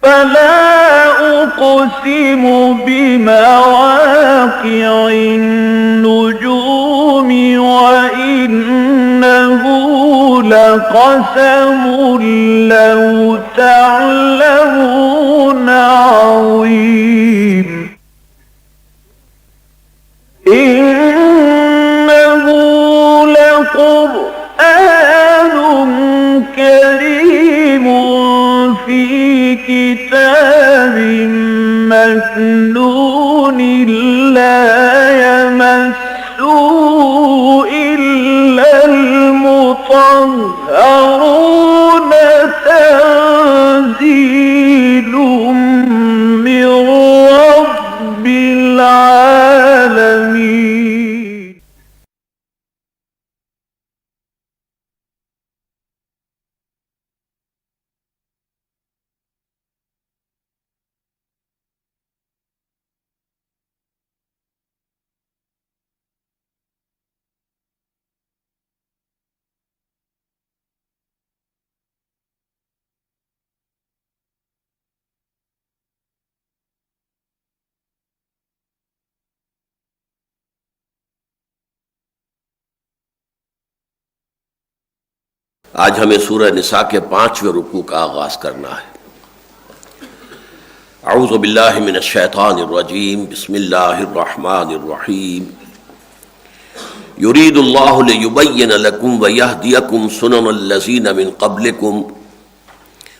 فلا أقسم بمواقع النجوم وإنه لقسم لو تعلمون عظيم إنه لقرآن كريم في كتاب مكنون لا يمسه إلا المطهرون تنزيل من رب العالمين. آج ہمیں سورہ نساء کے 5ویں رکوع کا آغاز کرنا ہے۔ اعوذ باللہ من الشیطان الرجیم، بسم اللہ الرحمن الرحیم۔ یرید اللہ لیبین لکم ویہدیکم سنن الذین من قبلکم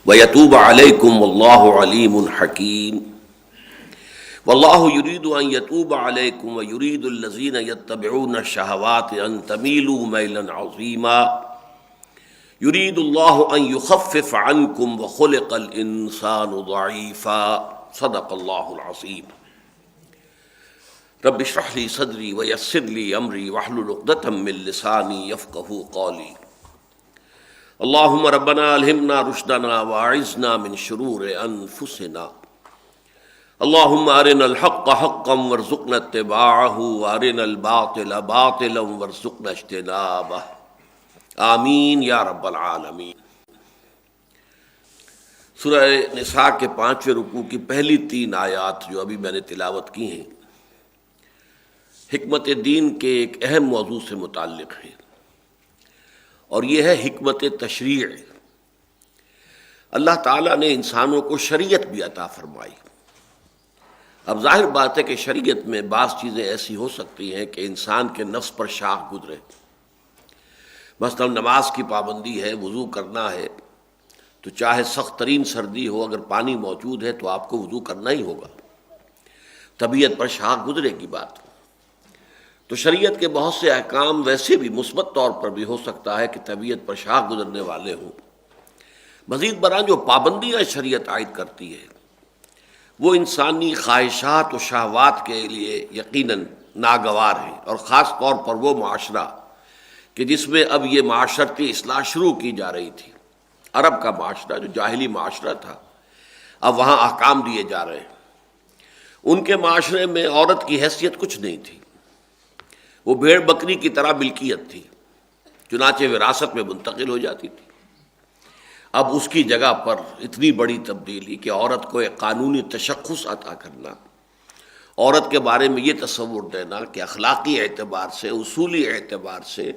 ویتوب علیکم واللہ علیم حکیم۔ واللہ یرید ان یتوب علیکم ویرید الذین یتبعون الشہوات ان تمیلوا میلا عظیما۔ یرید اللہ ان یخفف عنکم وخلق الانسان ضعیفا۔ صدق اللہ العظیم۔ رب اشرح لی صدری ویسر لی امری واحلل عقدۃ من لسانی یفقہوا قولی۔ اللہم ربنا الہمنا رشدنا واعذنا من شرور انفسنا۔ اللہم ارنا الحق حقا وارزقنا اتباعہ وارنا الباطل باطلا وارزقنا اجتنابہ، آمین یا رب العالمین۔ سورہ نساء کے 5ویں رکوع کی پہلی 3 آیات جو ابھی میں نے تلاوت کی ہیں، حکمت دین کے ایک اہم موضوع سے متعلق ہیں، اور یہ ہے حکمت تشریع۔ اللہ تعالیٰ نے انسانوں کو شریعت بھی عطا فرمائی۔ اب ظاہر بات ہے کہ شریعت میں بعض چیزیں ایسی ہو سکتی ہیں کہ انسان کے نفس پر شاخ گزرے۔ مثلا نماز کی پابندی ہے، وضو کرنا ہے، تو چاہے سخت ترین سردی ہو، اگر پانی موجود ہے تو آپ کو وضو کرنا ہی ہوگا، طبیعت پر شاخ گزرے کی بات۔ تو شریعت کے بہت سے احکام ویسے بھی مثبت طور پر بھی ہو سکتا ہے کہ طبیعت پر شاخ گزرنے والے ہوں۔ مزید برآں جو پابندیاں شریعت عائد کرتی ہے وہ انسانی خواہشات و شہوات کے لیے یقیناً ناگوار ہیں، اور خاص طور پر وہ معاشرہ کہ جس میں اب یہ معاشرتی اصلاح شروع کی جا رہی تھی۔ عرب کا معاشرہ جو جاہلی معاشرہ تھا، اب وہاں احکام دیے جا رہے ہیں۔ ان کے معاشرے میں عورت کی حیثیت کچھ نہیں تھی، وہ بھیڑ بکری کی طرح ملکیت تھی، چنانچہ وراثت میں منتقل ہو جاتی تھی۔ اب اس کی جگہ پر اتنی بڑی تبدیلی کہ عورت کو ایک قانونی تشخص عطا کرنا، عورت کے بارے میں یہ تصور دینا کہ اخلاقی اعتبار سے، اصولی اعتبار سے،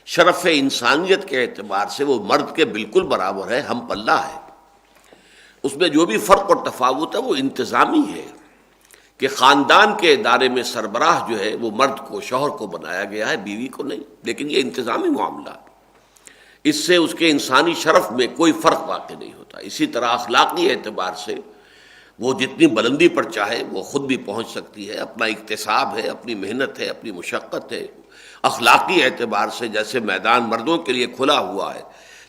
شرف انسانیت کے اعتبار سے وہ مرد کے بالکل برابر ہے، ہم پلہ ہے۔ اس میں جو بھی فرق اور تفاوت ہے وہ انتظامی ہے کہ خاندان کے ادارے میں سربراہ جو ہے وہ مرد کو، شوہر کو بنایا گیا ہے، بیوی کو نہیں، لیکن یہ انتظامی معاملہ ہے۔ اس سے اس کے انسانی شرف میں کوئی فرق واقع نہیں ہوتا۔ اسی طرح اخلاقی اعتبار سے وہ جتنی بلندی پر چاہے وہ خود بھی پہنچ سکتی ہے، اپنا اکتساب ہے، اپنی محنت ہے، اپنی مشقت ہے۔ اخلاقی اعتبار سے جیسے میدان مردوں کے لیے کھلا ہوا ہے،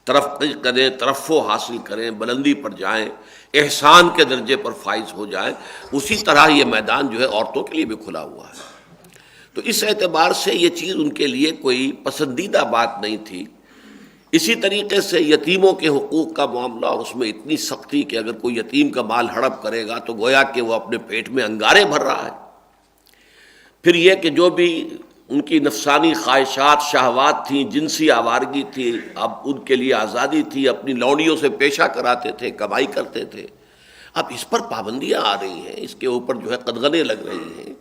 ترقی کریں، ترفع حاصل کریں، بلندی پر جائیں، احسان کے درجے پر فائز ہو جائیں، اسی طرح یہ میدان جو ہے عورتوں کے لیے بھی کھلا ہوا ہے۔ تو اس اعتبار سے یہ چیز ان کے لیے کوئی پسندیدہ بات نہیں تھی۔ اسی طریقے سے یتیموں کے حقوق کا معاملہ، اور اس میں اتنی سختی کہ اگر کوئی یتیم کا مال ہڑپ کرے گا تو گویا کہ وہ اپنے پیٹ میں انگارے بھر رہا ہے۔ پھر یہ کہ جو بھی ان کی نفسانی خواہشات، شہوات تھیں، جنسی آوارگی تھی، اب ان کے لیے آزادی تھی، اپنی لونڈیوں سے پیشہ کراتے تھے، کمائی کرتے تھے، اب اس پر پابندیاں آ رہی ہیں، اس کے اوپر جو ہے قدغنیں لگ رہی ہیں،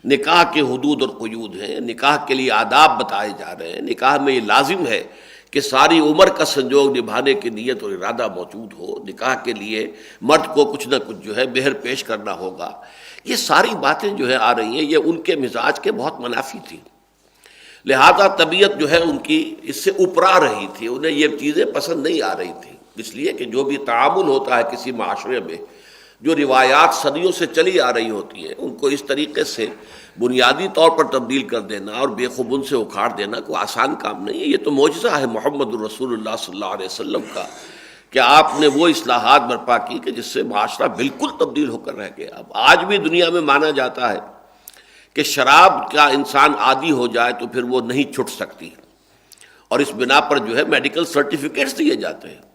نکاح کے حدود اور قیود ہیں، نکاح کے لیے آداب بتائے جا رہے ہیں، نکاح میں یہ لازم ہے کہ ساری عمر کا سنجوگ نبھانے کی نیت اور ارادہ موجود ہو، نکاح کے لیے مرد کو کچھ نہ کچھ جو ہے مہر پیش کرنا ہوگا. یہ ساری باتیں جو ہے آ رہی ہیں، یہ ان کے مزاج کے بہت منافی تھی، لہذا طبیعت جو ہے ان کی اس سے اپرا رہی تھی، انہیں یہ چیزیں پسند نہیں آ رہی تھیں. اس لیے کہ جو بھی تعامل ہوتا ہے کسی معاشرے میں، جو روایات صدیوں سے چلی آ رہی ہوتی ہیں، ان کو اس طریقے سے بنیادی طور پر تبدیل کر دینا اور بے خبن سے اکھاڑ دینا کوئی آسان کام نہیں ہے. یہ تو معجزہ ہے محمد الرسول اللہ صلی اللہ علیہ وسلم کا کہ آپ نے وہ اصلاحات برپا کی کہ جس سے معاشرہ بالکل تبدیل ہو کر رہ گیا. اب آج بھی دنیا میں مانا جاتا ہے کہ شراب کا انسان عادی ہو جائے تو پھر وہ نہیں چھٹ سکتی، اور اس بنا پر جو ہے میڈیکل سرٹیفکیٹس دیے جاتے ہیں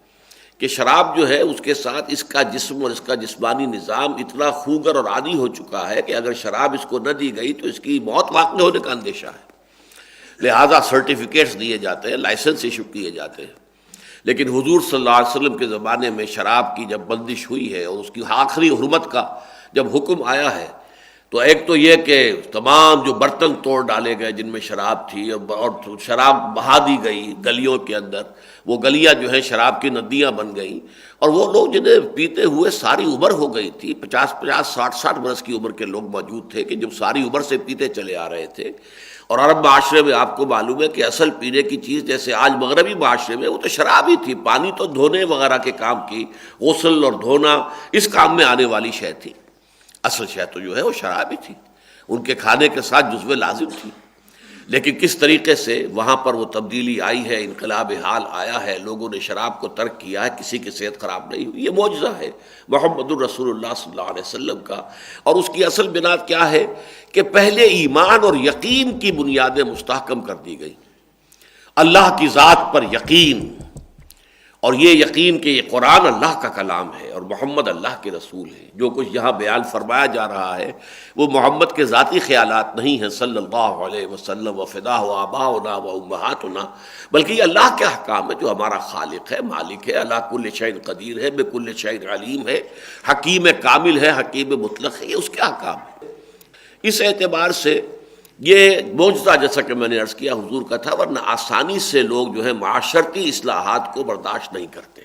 کہ شراب جو ہے اس کے ساتھ اس کا جسم اور اس کا جسمانی نظام اتنا خوگر اور عادی ہو چکا ہے کہ اگر شراب اس کو نہ دی گئی تو اس کی موت واقع ہونے کا اندیشہ ہے. لہذا سرٹیفکیٹس دیے جاتے ہیں، لائسنس ایشو کیے جاتے ہیں. لیکن حضور صلی اللہ علیہ وسلم کے زمانے میں شراب کی جب بندش ہوئی ہے اور اس کی آخری حرمت کا جب حکم آیا ہے، تو ایک تو یہ کہ تمام جو برتن توڑ ڈالے گئے جن میں شراب تھی، اور شراب بہا دی گئی گلیوں کے اندر، وہ گلیاں جو ہیں شراب کی ندیاں بن گئیں، اور وہ لوگ جنہیں پیتے ہوئے ساری عمر ہو گئی تھی، 50 60 برس کی عمر کے لوگ موجود تھے کہ جب ساری عمر سے پیتے چلے آ رہے تھے. اور عرب معاشرے میں آپ کو معلوم ہے کہ اصل پینے کی چیز جیسے آج مغربی معاشرے میں وہ تو شراب ہی تھی، پانی تو دھونے وغیرہ کے کام کی، غسل اور دھونا اس کام میں آنے والی شے تھی. اصل شے تو جو ہے وہ شراب ہی تھی، ان کے کھانے کے ساتھ جزو لازم تھی. لیکن کس طریقے سے وہاں پر وہ تبدیلی آئی ہے، انقلاب حال آیا ہے، لوگوں نے شراب کو ترک کیا ہے، کسی کی صحت خراب نہیں ہوئی. یہ معجزہ ہے محمد الرسول اللہ صلی اللہ علیہ وسلم کا. اور اس کی اصل بنیاد کیا ہے کہ پہلے ایمان اور یقین کی بنیادیں مستحکم کر دی گئی. اللہ کی ذات پر یقین، اور یہ یقین کہ یہ قرآن اللہ کا کلام ہے اور محمد اللہ کے رسول ہے. جو کچھ یہاں بیان فرمایا جا رہا ہے وہ محمد کے ذاتی خیالات نہیں ہیں صلی اللہ علیہ وسلم، وفداہ آباؤنا و امہاتنا، بلکہ یہ اللہ کے احکام ہے جو ہمارا خالق ہے، مالک ہے، اللہ کل شیء قدیر ہے، بکل شیء علیم ہے، حکیم کامل ہے، حکیم مطلق ہے. یہ اس کے احکام ہے. اس اعتبار سے یہ معجزہ جیسا کہ میں نے عرض کیا حضور کا تھا، ورنہ آسانی سے لوگ جو ہے معاشرتی اصلاحات کو برداشت نہیں کرتے.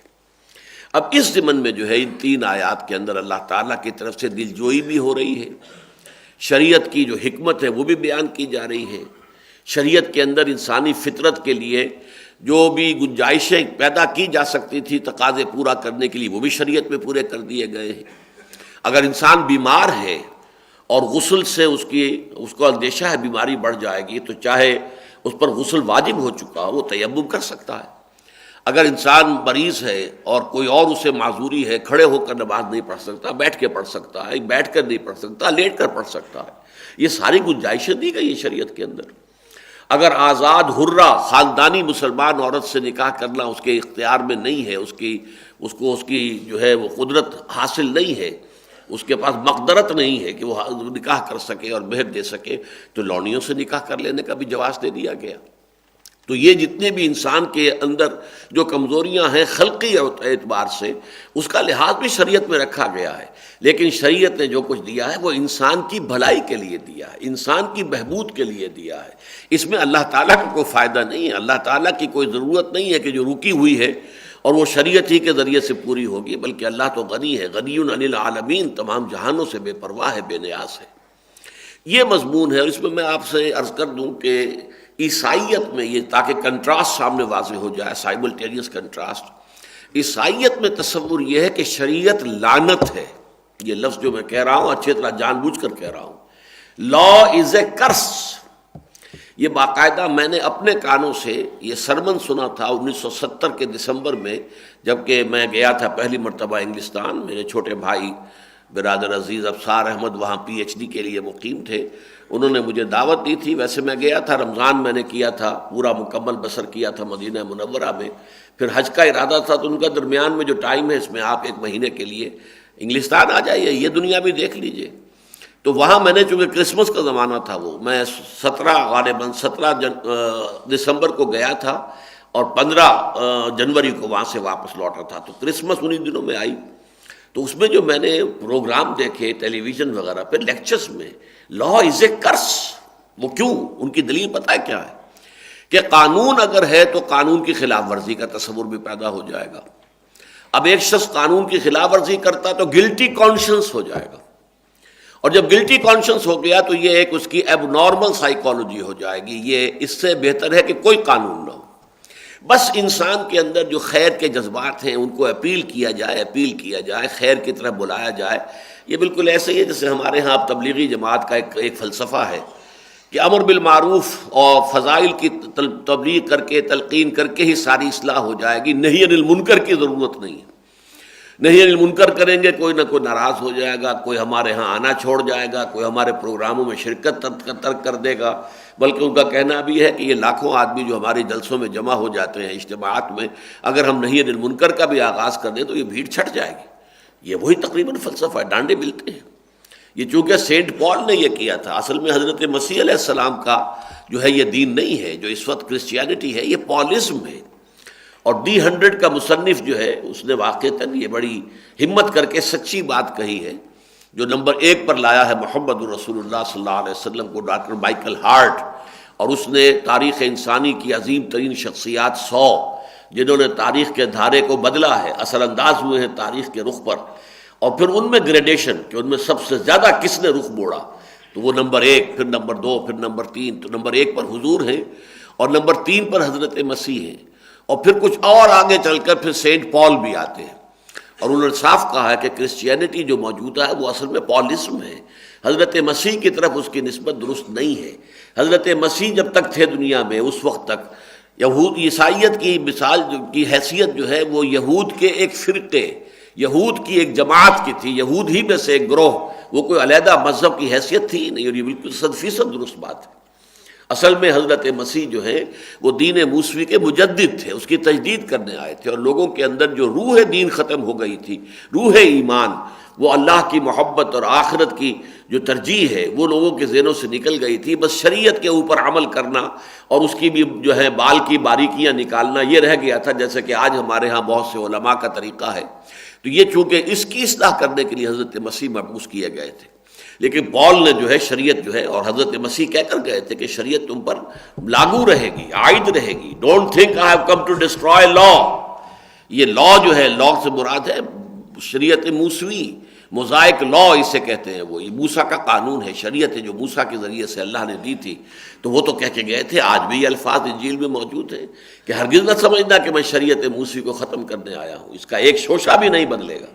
اب اس ضمن میں جو ہے ان 3 آیات کے اندر اللہ تعالیٰ کی طرف سے دل جوئی بھی ہو رہی ہے، شریعت کی جو حکمت ہے وہ بھی بیان کی جا رہی ہے. شریعت کے اندر انسانی فطرت کے لیے جو بھی گنجائشیں پیدا کی جا سکتی تھی تقاضے پورا کرنے کے لیے وہ بھی شریعت میں پورے کر دیے گئے ہیں. اگر انسان بیمار ہے اور غسل سے اس کو اندیشہ ہے بیماری بڑھ جائے گی، تو چاہے اس پر غسل واجب ہو چکا ہو وہ تیمم کر سکتا ہے. اگر انسان مریض ہے اور کوئی اور اسے معذوری ہے، کھڑے ہو کر نماز نہیں پڑھ سکتا، بیٹھ کے پڑھ سکتا ہے، بیٹھ کر نہیں پڑھ سکتا، لیٹ کر پڑھ سکتا ہے. یہ ساری گنجائشیں دی گئی ہیں شریعت کے اندر. اگر آزاد حرہ خاندانی مسلمان عورت سے نکاح کرنا اس کے اختیار میں نہیں ہے، اس کی جو ہے وہ قدرت حاصل نہیں ہے، اس کے پاس مقدرت نہیں ہے کہ وہ نکاح کر سکے اور مہر دے سکے، تو لونیوں سے نکاح کر لینے کا بھی جواز دے دیا گیا. تو یہ جتنے بھی انسان کے اندر جو کمزوریاں ہیں خلقی اعتبار سے، اس کا لحاظ بھی شریعت میں رکھا گیا ہے. لیکن شریعت نے جو کچھ دیا ہے وہ انسان کی بھلائی کے لیے دیا ہے، انسان کی بہبود کے لیے دیا ہے. اس میں اللہ تعالیٰ کا کوئی فائدہ نہیں ہے، اللہ تعالیٰ کی کوئی ضرورت نہیں ہے کہ جو رکی ہوئی ہے اور وہ شریعت ہی کے ذریعے سے پوری ہوگی، بلکہ اللہ تو غنی ہے، غنی عن العالمین، تمام جہانوں سے بے پرواہ ہے، بے نیاز ہے. یہ مضمون ہے. اور اس میں میں آپ سے عرض کر دوں کہ عیسائیت میں یہ تاکہ کنٹراسٹ سامنے واضح ہو جائے، سائملٹینیس کنٹراسٹ، عیسائیت میں تصور یہ ہے کہ شریعت لعنت ہے. یہ لفظ جو میں کہہ رہا ہوں اچھی طرح جان بوجھ کر کہہ رہا ہوں، لا از اے کرس. یہ باقاعدہ میں نے اپنے کانوں سے یہ سرمن سنا تھا 1970 کے دسمبر میں، جبکہ میں گیا تھا پہلی مرتبہ انگلستان. میرے چھوٹے بھائی برادر عزیز ابصار احمد وہاں پی ایچ ڈی کے لیے مقیم تھے، انہوں نے مجھے دعوت دی تھی. ویسے میں گیا تھا، رمضان میں نے کیا تھا، پورا مکمل بسر کیا تھا مدینہ منورہ میں. پھر حج کا ارادہ تھا، تو ان کا درمیان میں جو ٹائم ہے اس میں آپ 1 مہینے کے لیے انگلستان آ جائیے، یہ دنیا بھی دیکھ لیجئے. تو وہاں میں نے چونکہ کرسمس کا زمانہ تھا، وہ میں 17 دسمبر کو گیا تھا اور 15 جنوری کو وہاں سے واپس لوٹا تھا. تو کرسمس انہی دنوں میں آئی. تو اس میں جو میں نے پروگرام دیکھے ٹیلی ویژن وغیرہ پہ لیکچرز میں، لا از اے کرس، وہ کیوں؟ ان کی دلیل پتہ ہے کیا ہے؟ کہ قانون اگر ہے تو قانون کی خلاف ورزی کا تصور بھی پیدا ہو جائے گا۔ اب ایک شخص قانون کی خلاف ورزی کرتا تو گلٹی کانشنس ہو جائے گا، اور جب گلٹی کانشنس ہو گیا تو یہ ایک اس کی ایب نارمل سائیکالوجی ہو جائے گی۔ یہ اس سے بہتر ہے کہ کوئی قانون نہ ہو، بس انسان کے اندر جو خیر کے جذبات ہیں ان کو اپیل کیا جائے، خیر کی طرف بلایا جائے۔ یہ بالکل ایسے ہی ہے جیسے ہمارے ہاں اب تبلیغی جماعت کا ایک فلسفہ ہے کہ امر بالمعروف اور فضائل کی تبلیغ کر کے، تلقین کر کے ہی ساری اصلاح ہو جائے گی، نہی عن المنکر کی ضرورت نہیں ہے۔ نہی عن المنکر کریں گے کوئی نہ کوئی ناراض ہو جائے گا، کوئی ہمارے ہاں آنا چھوڑ جائے گا، کوئی ہمارے پروگراموں میں شرکت ترک کر دے گا، بلکہ ان کا کہنا بھی ہے کہ یہ لاکھوں آدمی جو ہمارے جلسوں میں جمع ہو جاتے ہیں، اجتماعات میں، اگر ہم نہی عن المنکر کا بھی آغاز کر دیں تو یہ بھیڑ چھٹ جائے گی۔ یہ وہی تقریباً فلسفہ ہے، ڈانڈے ملتے ہیں۔ یہ چونکہ سینٹ پال نے یہ کیا تھا، اصل میں حضرت مسیح علیہ السلام کا جو ہے یہ دین نہیں ہے، جو اس وقت کرسچینٹی ہے، یہ پالزم ہے۔ اور D100 کا مصنف جو ہے اس نے واقعتاً یہ بڑی ہمت کر کے سچی بات کہی ہے، جو نمبر 1 پر لایا ہے محمد الرسول اللہ صلی اللہ علیہ وسلم کو، ڈاکٹر مائیکل ہارٹ، اور اس نے تاریخ انسانی کی عظیم ترین شخصیات 100 جنہوں نے تاریخ کے دھارے کو بدلا ہے، اثر انداز ہوئے ہیں تاریخ کے رخ پر، اور پھر ان میں گریڈیشن کہ ان میں سب سے زیادہ کس نے رخ موڑا، تو وہ نمبر 1، پھر نمبر 2، پھر نمبر 3۔ تو نمبر 1 پر حضور ہیں، اور نمبر 3 پر حضرت مسیح ہیں، اور پھر کچھ اور آگے چل کر پھر سینٹ پال بھی آتے ہیں۔ اور انہوں نے صاف کہا ہے کہ کرسچینٹی جو موجودہ ہے وہ اصل میں پالزم ہے، حضرت مسیح کی طرف اس کی نسبت درست نہیں ہے۔ حضرت مسیح جب تک تھے دنیا میں اس وقت تک یہود عیسائیت کی مثال کی حیثیت جو ہے وہ یہود کے ایک فرقے، یہود کی ایک جماعت کی تھی، یہود ہی میں سے ایک گروہ، وہ کوئی علیحدہ مذہب کی حیثیت تھی نہیں، اور یہ بالکل 100% درست بات ہے۔ اصل میں حضرت مسیح جو ہے وہ دین موسوی کے مجدد تھے، اس کی تجدید کرنے آئے تھے، اور لوگوں کے اندر جو روح دین ختم ہو گئی تھی، روح ایمان، وہ اللہ کی محبت اور آخرت کی جو ترجیح ہے وہ لوگوں کے ذہنوں سے نکل گئی تھی۔ بس شریعت کے اوپر عمل کرنا اور اس کی بھی جو ہے بال کی باریکیاں نکالنا یہ رہ گیا تھا، جیسے کہ آج ہمارے ہاں بہت سے علماء کا طریقہ ہے۔ تو یہ چونکہ اس کی اصلاح کرنے کے لیے حضرت مسیح مبعوث کیے گئے تھے، لیکن پال نے جو ہے شریعت جو ہے، اور حضرت مسیح کہہ کر گئے تھے کہ شریعت تم پر لاگو رہے گی، عائد رہے گی۔ Don't think I have come to destroy law. یہ لا جو ہے، لا سے مراد ہے شریعت موسوی، موزائک لا اسے کہتے ہیں، وہ یہ موسیٰ کا قانون ہے، شریعت ہے جو موسیٰ کے ذریعے سے اللہ نے دی تھی۔ تو وہ تو کہہ کے گئے تھے، آج بھی یہ الفاظ انجیل میں موجود ہیں کہ ہرگز نہ سمجھنا کہ میں شریعت موسوی کو ختم کرنے آیا ہوں، اس کا ایک شوشہ بھی نہیں بدلے گا۔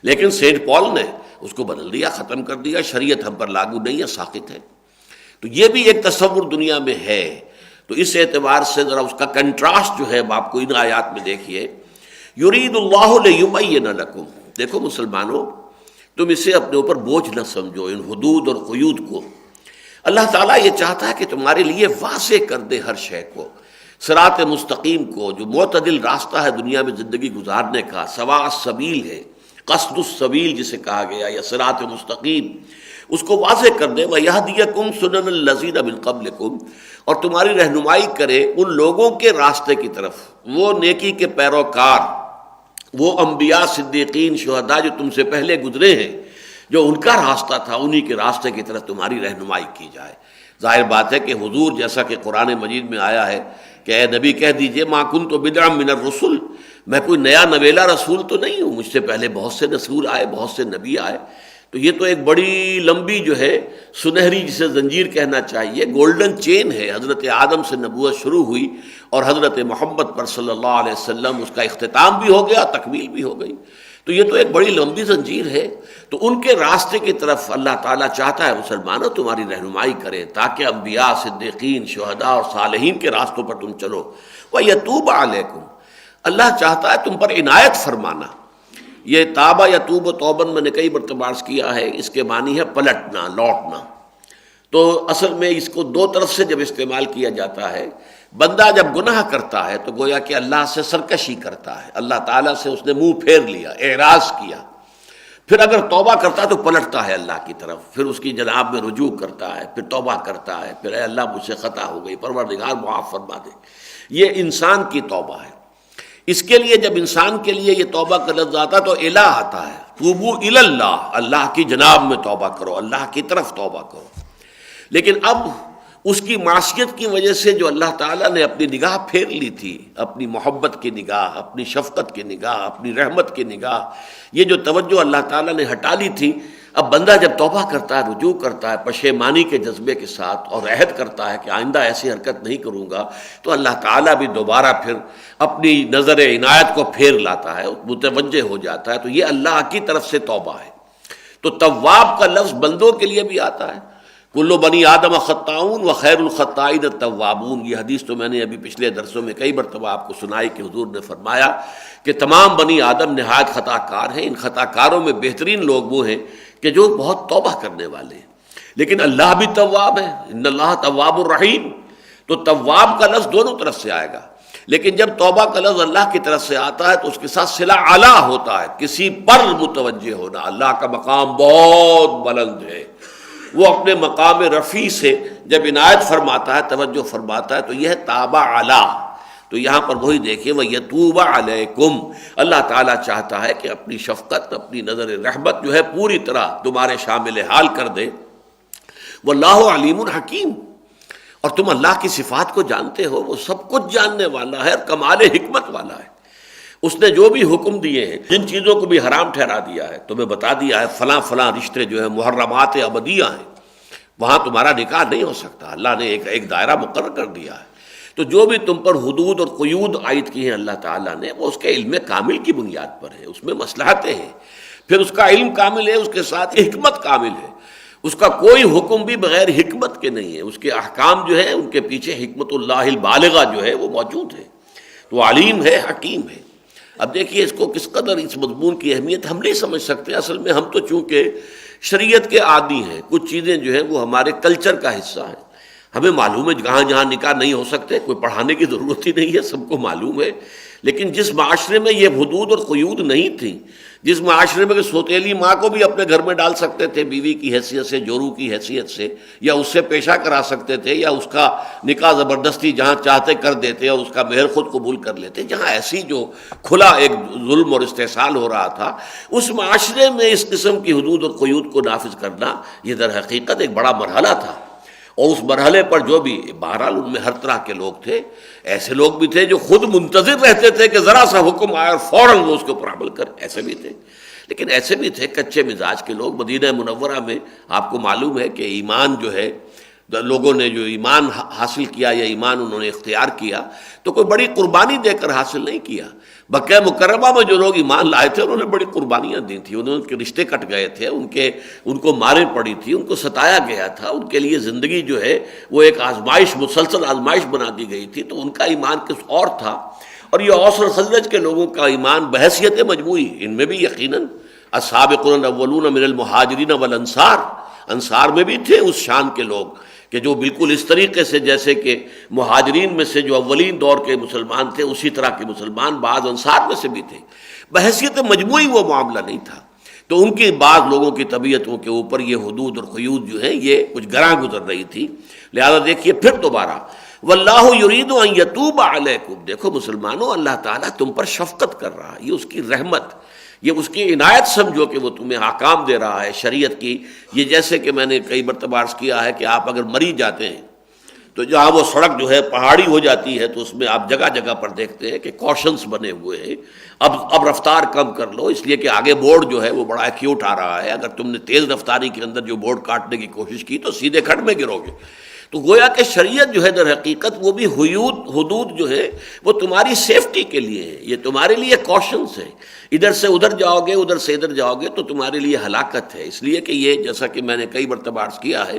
لیکن سینٹ پال نے اس کو بدل دیا، ختم کر دیا، شریعت ہم پر لاگو نہیں ہے، ساقط ہے۔ تو یہ بھی ایک تصور دنیا میں ہے۔ تو اس اعتبار سے ذرا اس کا کنٹراسٹ جو ہے آپ کو ان آیات میں دیکھیے، یرید اللہ لیبین لکم۔ دیکھو مسلمانوں، تم اسے اپنے اوپر بوجھ نہ سمجھو، ان حدود اور قیود کو۔ اللہ تعالیٰ یہ چاہتا ہے کہ تمہارے لیے واضح کر دے ہر شے کو، صراط مستقیم کو، جو معتدل راستہ ہے دنیا میں زندگی گزارنے کا، سواء السبیل ہے، قصد السبیل جسے کہا گیا، یا صراط مستقیم، اس کو واضح کر دے۔ وَيَهْدِيَكُمْ سُنَنَ الَّذِينَ مِن قَبْلِكُمْ، اور تمہاری رہنمائی کرے ان لوگوں کے راستے کی طرف، وہ نیکی کے پیروکار، وہ انبیاء، صدیقین، شہداء جو تم سے پہلے گزرے ہیں، جو ان کا راستہ تھا، انہی کے راستے کی طرف تمہاری رہنمائی کی جائے۔ ظاہر بات ہے کہ حضور، جیسا کہ قرآن مجید میں آیا ہے کہ اے نبی کہہ دیجئے ما کنت بدعا من الرسل، میں کوئی نیا نویلا رسول تو نہیں ہوں، مجھ سے پہلے بہت سے رسول آئے، بہت سے نبی آئے۔ تو یہ تو ایک بڑی لمبی جو ہے سنہری، جسے زنجیر کہنا چاہیے، گولڈن چین ہے۔ حضرت آدم سے نبوت شروع ہوئی اور حضرت محمد پر صلی اللہ علیہ وسلم اس کا اختتام بھی ہو گیا، تکمیل بھی ہو گئی۔ تو یہ تو ایک بڑی لمبی زنجیر ہے۔ تو ان کے راستے کی طرف اللہ تعالیٰ چاہتا ہے مسلمانوں تمہاری رہنمائی کرے، تاکہ انبیاء، صدیقین، شہداء اور صالحین کے راستوں پر تم چلو۔ وَيَتُوبَ عَلَيْكُمْ، اللہ چاہتا ہے تم پر عنایت فرمانا۔ یہ تابہ یتوب و توبن میں نے کئی مرتبہ عرض کیا ہے، اس کے معنی ہے پلٹنا، لوٹنا۔ تو اصل میں اس کو دو طرف سے جب استعمال کیا جاتا ہے، بندہ جب گناہ کرتا ہے تو گویا کہ اللہ سے سرکشی کرتا ہے، اللہ تعالیٰ سے اس نے منہ پھیر لیا، اعراض کیا۔ پھر اگر توبہ کرتا ہے تو پلٹتا ہے اللہ کی طرف، پھر اس کی جناب میں رجوع کرتا ہے، پھر توبہ کرتا ہے، پھر اے اللہ مجھ سے خطا ہو گئی، پروردگار معاف فرما دے۔ یہ انسان کی توبہ ہے۔ اس کے لیے جب انسان کے لیے یہ توبہ کا لفظ آتا ہے تو الہ آتا ہے، توبو الی اللہ، اللہ کی جناب میں توبہ کرو، اللہ کی طرف توبہ کرو۔ لیکن اب اس کی معصیت کی وجہ سے جو اللہ تعالیٰ نے اپنی نگاہ پھیر لی تھی، اپنی محبت کی نگاہ، اپنی شفقت کی نگاہ، اپنی رحمت کی نگاہ، یہ جو توجہ اللہ تعالیٰ نے ہٹا لی تھی، اب بندہ جب توبہ کرتا ہے، رجوع کرتا ہے پشیمانی کے جذبے کے ساتھ اور عہد کرتا ہے کہ آئندہ ایسی حرکت نہیں کروں گا، تو اللہ تعالیٰ بھی دوبارہ پھر اپنی نظر عنایت کو پھیر لاتا ہے، متوجہ ہو جاتا ہے۔ تو یہ اللہ کی طرف سے توبہ ہے۔ تو تواب کا لفظ بندوں کے لیے بھی آتا ہے، کل بنی آدم خطاؤن و خیر الخطائین التوابون۔ یہ حدیث تو میں نے ابھی پچھلے درسوں میں کئی مرتبہ آپ کو سنائی کہ حضور نے فرمایا کہ تمام بنی آدم نہایت خطا کار ہیں، ان خطا کاروں میں بہترین لوگ وہ ہیں کہ جو بہت توبہ کرنے والے ہیں، لیکن اللہ بھی تواب ہے، ان اللہ تواب الرحیم۔ تو تواب کا لفظ دونوں طرف سے آئے گا، لیکن جب توبہ کا لفظ اللہ کی طرف سے آتا ہے تو اس کے ساتھ صلہ اعلیٰ ہوتا ہے، کسی پر متوجہ ہونا۔ اللہ کا مقام بہت بلند ہے، وہ اپنے مقام رفیع سے جب عنایت فرماتا ہے، توجہ فرماتا ہے، تو یہ ہے تابع اعلیٰ۔ تو یہاں پر وہی دیکھیں وَيَتُوبَ عَلَيْكُمْ، اللہ تعالیٰ چاہتا ہے کہ اپنی شفقت، اپنی نظر رحمت جو ہے پوری طرح تمہارے شامل حال کر دے۔ وَاللَّهُ عَلِيمٌ حَكِيمٌ، اور تم اللہ کی صفات کو جانتے ہو، وہ سب کچھ جاننے والا ہے اور کمال حکمت والا ہے۔ اس نے جو بھی حکم دیے ہیں، جن چیزوں کو بھی حرام ٹھہرا دیا ہے، تمہیں بتا دیا ہے فلاں فلاں رشتے جو ہیں محرمات ابدیہ ہیں، وہاں تمہارا نکاح نہیں ہو سکتا، اللہ نے ایک دائرہ مقرر کر دیا ہے۔ تو جو بھی تم پر حدود اور قیود عائد کی ہیں اللہ تعالیٰ نے، وہ اس کے علم کامل کی بنیاد پر ہے، اس میں مصلحتیں ہیں، پھر اس کا علم کامل ہے، اس کے ساتھ حکمت کامل ہے۔ اس کا کوئی حکم بھی بغیر حکمت کے نہیں ہے، اس کے احکام جو ہیں ان کے پیچھے حکمت اللہ البالغہ جو ہے وہ موجود ہے۔ تو علیم ہے، حکیم ہے۔ اب دیکھیے اس کو کس قدر اس مضمون کی اہمیت ہم نہیں سمجھ سکتے، اصل میں ہم تو چونکہ شریعت کے عادی ہیں، کچھ چیزیں جو ہیں وہ ہمارے کلچر کا حصہ ہیں، ہمیں معلوم ہے جہاں جہاں نکاح نہیں ہو سکتے، کوئی پڑھانے کی ضرورت ہی نہیں ہے، سب کو معلوم ہے۔ لیکن جس معاشرے میں یہ حدود اور قیود نہیں تھی، جس معاشرے میں کہ سوتیلی ماں کو بھی اپنے گھر میں ڈال سکتے تھے بیوی کی حیثیت سے، جورو کی حیثیت سے، یا اس سے پیشہ کرا سکتے تھے، یا اس کا نکاح زبردستی جہاں چاہتے کر دیتے اور اس کا مہر خود قبول کر لیتے، جہاں ایسی جو کھلا ایک ظلم اور استحصال ہو رہا تھا، اس معاشرے میں اس قسم کی حدود اور قیود کو نافذ کرنا یہ در حقیقت ایک بڑا مرحلہ تھا۔ اور اس مرحلے پر جو بھی بہرحال ان میں ہر طرح کے لوگ تھے، ایسے لوگ بھی تھے جو خود منتظر رہتے تھے کہ ذرا سا حکم آئے اور فوراً وہ اس کے اوپر عمل کرے، ایسے بھی تھے۔ لیکن ایسے بھی تھے کچے مزاج کے لوگ۔ مدینہ منورہ میں آپ کو معلوم ہے کہ ایمان جو ہے، لوگوں نے جو ایمان حاصل کیا یا ایمان انہوں نے اختیار کیا، تو کوئی بڑی قربانی دے کر حاصل نہیں کیا۔ مکہ مکرمہ میں جو لوگ ایمان لائے تھے انہوں نے بڑی قربانیاں دی تھیں، ان کے رشتے کٹ گئے تھے، ان کو ماریں پڑی تھی، ان کو ستایا گیا تھا، ان کے لیے زندگی جو ہے وہ ایک آزمائش، مسلسل آزمائش بنا دی گئی تھی۔ تو ان کا ایمان کچھ اور تھا، اور یہ اوس اور خزرج کے لوگوں کا ایمان بحیثیت مجموعی، ان میں بھی یقیناً السابقون الاولون من المہاجرین والانصار، انصار میں بھی تھے اس شان کے لوگ کہ جو بالکل اس طریقے سے جیسے کہ مہاجرین میں سے جو اولین دور کے مسلمان تھے اسی طرح کے مسلمان بعض انصار میں سے بھی تھے، بحیثیت مجموعی وہ معاملہ نہیں تھا۔ تو ان کی بعض لوگوں کی طبیعتوں کے اوپر یہ حدود اور قیود جو ہیں یہ کچھ گراں گزر رہی تھی۔ لہذا دیکھیے پھر دوبارہ واللہ یرید ان یتوب علیکم، دیکھو مسلمانوں اللہ تعالیٰ تم پر شفقت کر رہا ہے، یہ اس کی رحمت، یہ اس کی عنایت سمجھو کہ وہ تمہیں احکام دے رہا ہے شریعت کی۔ یہ جیسے کہ میں نے کئی مرتبہ عرض کیا ہے کہ آپ اگر مری جاتے ہیں تو جہاں وہ سڑک جو ہے پہاڑی ہو جاتی ہے تو اس میں آپ جگہ جگہ پر دیکھتے ہیں کہ کوشنز بنے ہوئے ہیں، اب رفتار کم کر لو، اس لیے کہ آگے بورڈ جو ہے وہ بڑا ایکیوٹ آ رہا ہے، اگر تم نے تیز رفتاری کے اندر جو بورڈ کاٹنے کی کوشش کی تو سیدھے کھڈ میں گرو گے۔ تو گویا کہ شریعت جو ہے در حقیقت وہ بھی حدود جو ہے وہ تمہاری سیفٹی کے لیے ہے، یہ تمہارے لیے کوشنز ہے، ادھر سے ادھر جاؤ گے، ادھر سے ادھر جاؤ گے تو تمہارے لیے ہلاکت ہے۔ اس لیے کہ یہ جیسا کہ میں نے کئی مرتبہ عرض کیا ہے،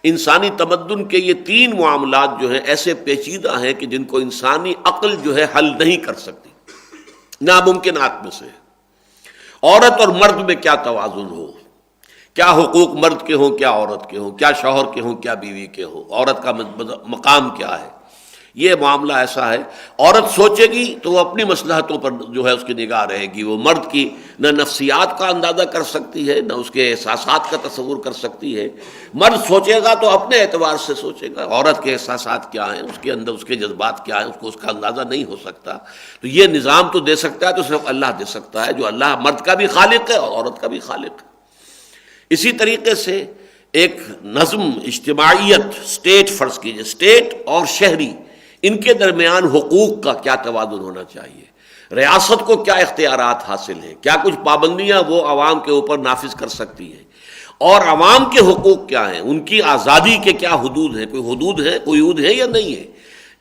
انسانی تمدن کے یہ تین معاملات جو ہیں ایسے پیچیدہ ہیں کہ جن کو انسانی عقل جو ہے حل نہیں کر سکتی، ناممکنات میں سے۔ عورت اور مرد میں کیا توازن ہو، کیا حقوق مرد کے ہوں کیا عورت کے ہوں، کیا شوہر کے ہوں کیا بیوی کے ہوں، عورت کا مقام کیا ہے، یہ معاملہ ایسا ہے، عورت سوچے گی تو وہ اپنی مصلحتوں پر جو ہے اس کی نگاہ رہے گی، وہ مرد کی نہ نفسیات کا اندازہ کر سکتی ہے، نہ اس کے احساسات کا تصور کر سکتی ہے۔ مرد سوچے گا تو اپنے اعتبار سے سوچے گا، عورت کے احساسات کیا ہیں، اس کے اندر اس کے جذبات کیا ہیں، اس کو اس کا اندازہ نہیں ہو سکتا۔ تو یہ نظام تو دے سکتا ہے تو صرف اللہ دے سکتا ہے، جو اللہ مرد کا بھی خالق ہے اور عورت کا بھی خالق ہے۔ اسی طریقے سے ایک نظم، اجتماعیت، اسٹیٹ فرض کیجئے، اسٹیٹ اور شہری، ان کے درمیان حقوق کا کیا توازن ہونا چاہیے، ریاست کو کیا اختیارات حاصل ہیں، کیا کچھ پابندیاں وہ عوام کے اوپر نافذ کر سکتی ہے، اور عوام کے حقوق کیا ہیں، ان کی آزادی کے کیا حدود ہیں، کوئی حدود ہے، کوئی حدود ہے یا نہیں ہے۔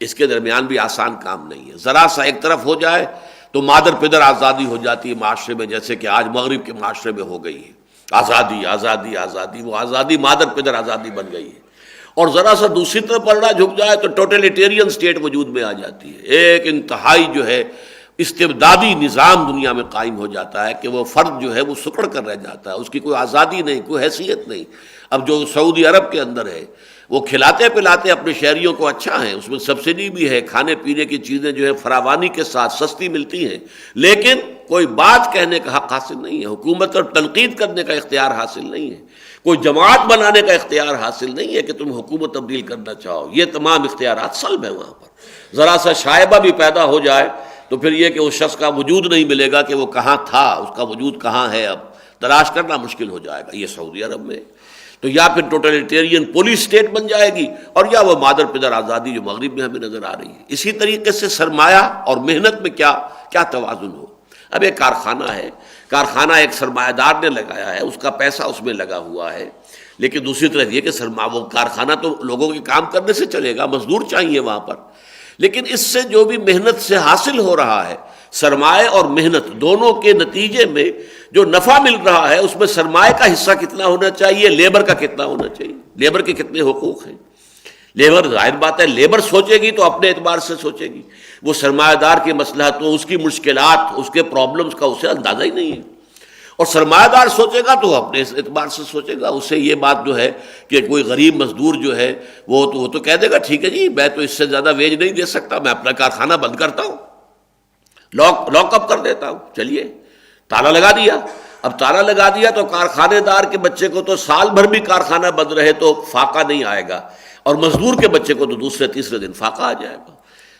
اس کے درمیان بھی آسان کام نہیں ہے۔ ذرا سا ایک طرف ہو جائے تو مادر پدر آزادی ہو جاتی ہے معاشرے میں، جیسے کہ آج مغرب کے معاشرے میں ہو گئی ہے، آزادی آزادی آزادی، وہ آزادی مادر پدر آزادی بن گئی ہے۔ اور ذرا سا دوسری طرف پلڑا جھک جائے تو ٹوٹلیٹیرین اسٹیٹ وجود میں آ جاتی ہے، ایک انتہائی جو ہے استبدادی نظام دنیا میں قائم ہو جاتا ہے کہ وہ فرد جو ہے وہ سکڑ کر رہ جاتا ہے، اس کی کوئی آزادی نہیں، کوئی حیثیت نہیں۔ اب جو سعودی عرب کے اندر ہے، وہ کھلاتے پلاتے اپنے شہریوں کو اچھا ہے، اس میں سبسڈی بھی ہے، کھانے پینے کی چیزیں جو ہے فراوانی کے ساتھ سستی ملتی ہیں، لیکن کوئی بات کہنے کا حق حاصل نہیں ہے، حکومت پر تنقید کرنے کا اختیار حاصل نہیں ہے، کوئی جماعت بنانے کا اختیار حاصل نہیں ہے کہ تم حکومت تبدیل کرنا چاہو۔ یہ تمام اختیارات سلب ہیں وہاں پر۔ ذرا سا شائبہ بھی پیدا ہو جائے تو پھر یہ کہ اس شخص کا وجود نہیں ملے گا کہ وہ کہاں تھا، اس کا وجود کہاں ہے، اب تلاش کرنا مشکل ہو جائے گا۔ یہ سعودی عرب میں تو یا پھر ٹوٹلیٹیرین پولیس اسٹیٹ بن جائے گی، اور یا وہ مادر پدر آزادی جو مغرب میں ہمیں نظر آ رہی ہے۔ اسی طریقے سے سرمایہ اور محنت میں کیا توازن ہو۔ اب ایک کارخانہ ہے، کارخانہ ایک سرمایہ دار نے لگایا ہے، اس کا پیسہ اس میں لگا ہوا ہے، لیکن دوسری طرف یہ کہ وہ کارخانہ تو لوگوں کے کام کرنے سے چلے گا، مزدور چاہیے وہاں پر، لیکن اس سے جو بھی محنت سے حاصل ہو رہا ہے، سرمایہ اور محنت دونوں کے نتیجے میں جو نفع مل رہا ہے، اس میں سرمایہ کا حصہ کتنا ہونا چاہیے، لیبر کا کتنا ہونا چاہیے، لیبر کے کتنے حقوق ہیں۔ لیبر ظاہر بات ہے، لیبر سوچے گی تو اپنے اعتبار سے سوچے گی، وہ سرمایہ دار کی مصلحتوں، اس کی مشکلات، اس کے پرابلمز کا اسے اندازہ ہی نہیں ہے، اور سرمایہ دار سوچے گا تو اپنے اعتبار سے سوچے گا۔ اسے یہ بات جو ہے کہ کوئی غریب مزدور جو ہے وہ تو کہہ دے گا ٹھیک ہے جی، میں تو اس سے زیادہ ویج نہیں دے سکتا، میں اپنا کارخانہ بند کرتا ہوں، لاک اپ کر دیتا ہوں، چلیے تالا لگا دیا۔ اب تالا لگا دیا تو کارخانے دار کے بچے کو تو سال بھر بھی کارخانہ بند رہے تو فاقہ نہیں آئے گا، اور مزدور کے بچے کو تو دوسرے تیسرے دن فاقہ آ جائے گا۔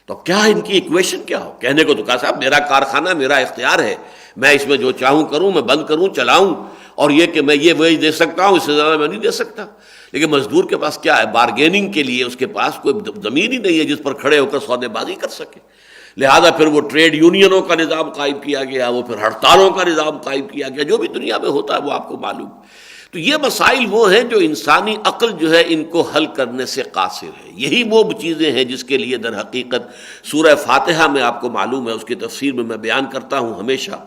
تو کیا ان کی ایکویشن کیا ہو؟ کہنے کو تو کہا صاحب میرا کارخانہ میرا اختیار ہے، میں اس میں جو چاہوں کروں، میں بند کروں چلاؤں، اور یہ کہ میں یہ ویج دے سکتا ہوں، اس سے زیادہ میں نہیں دے سکتا۔ لیکن مزدور کے پاس کیا ہے؟ بارگیننگ کے لیے اس کے پاس کوئی زمین ہی نہیں ہے جس پر کھڑے ہو کر سودے بازی کر سکے۔ لہذا پھر وہ ٹریڈ یونینوں کا نظام قائم کیا گیا، وہ پھر ہڑتالوں کا نظام قائم کیا گیا، جو بھی دنیا میں ہوتا ہے وہ آپ کو معلوم۔ تو یہ مسائل وہ ہیں جو انسانی عقل جو ہے ان کو حل کرنے سے قاصر ہے۔ یہی وہ چیزیں ہیں جس کے لیے در حقیقت سورہ فاتحہ میں آپ کو معلوم ہے، اس کی تفسیر میں بیان کرتا ہوں ہمیشہ،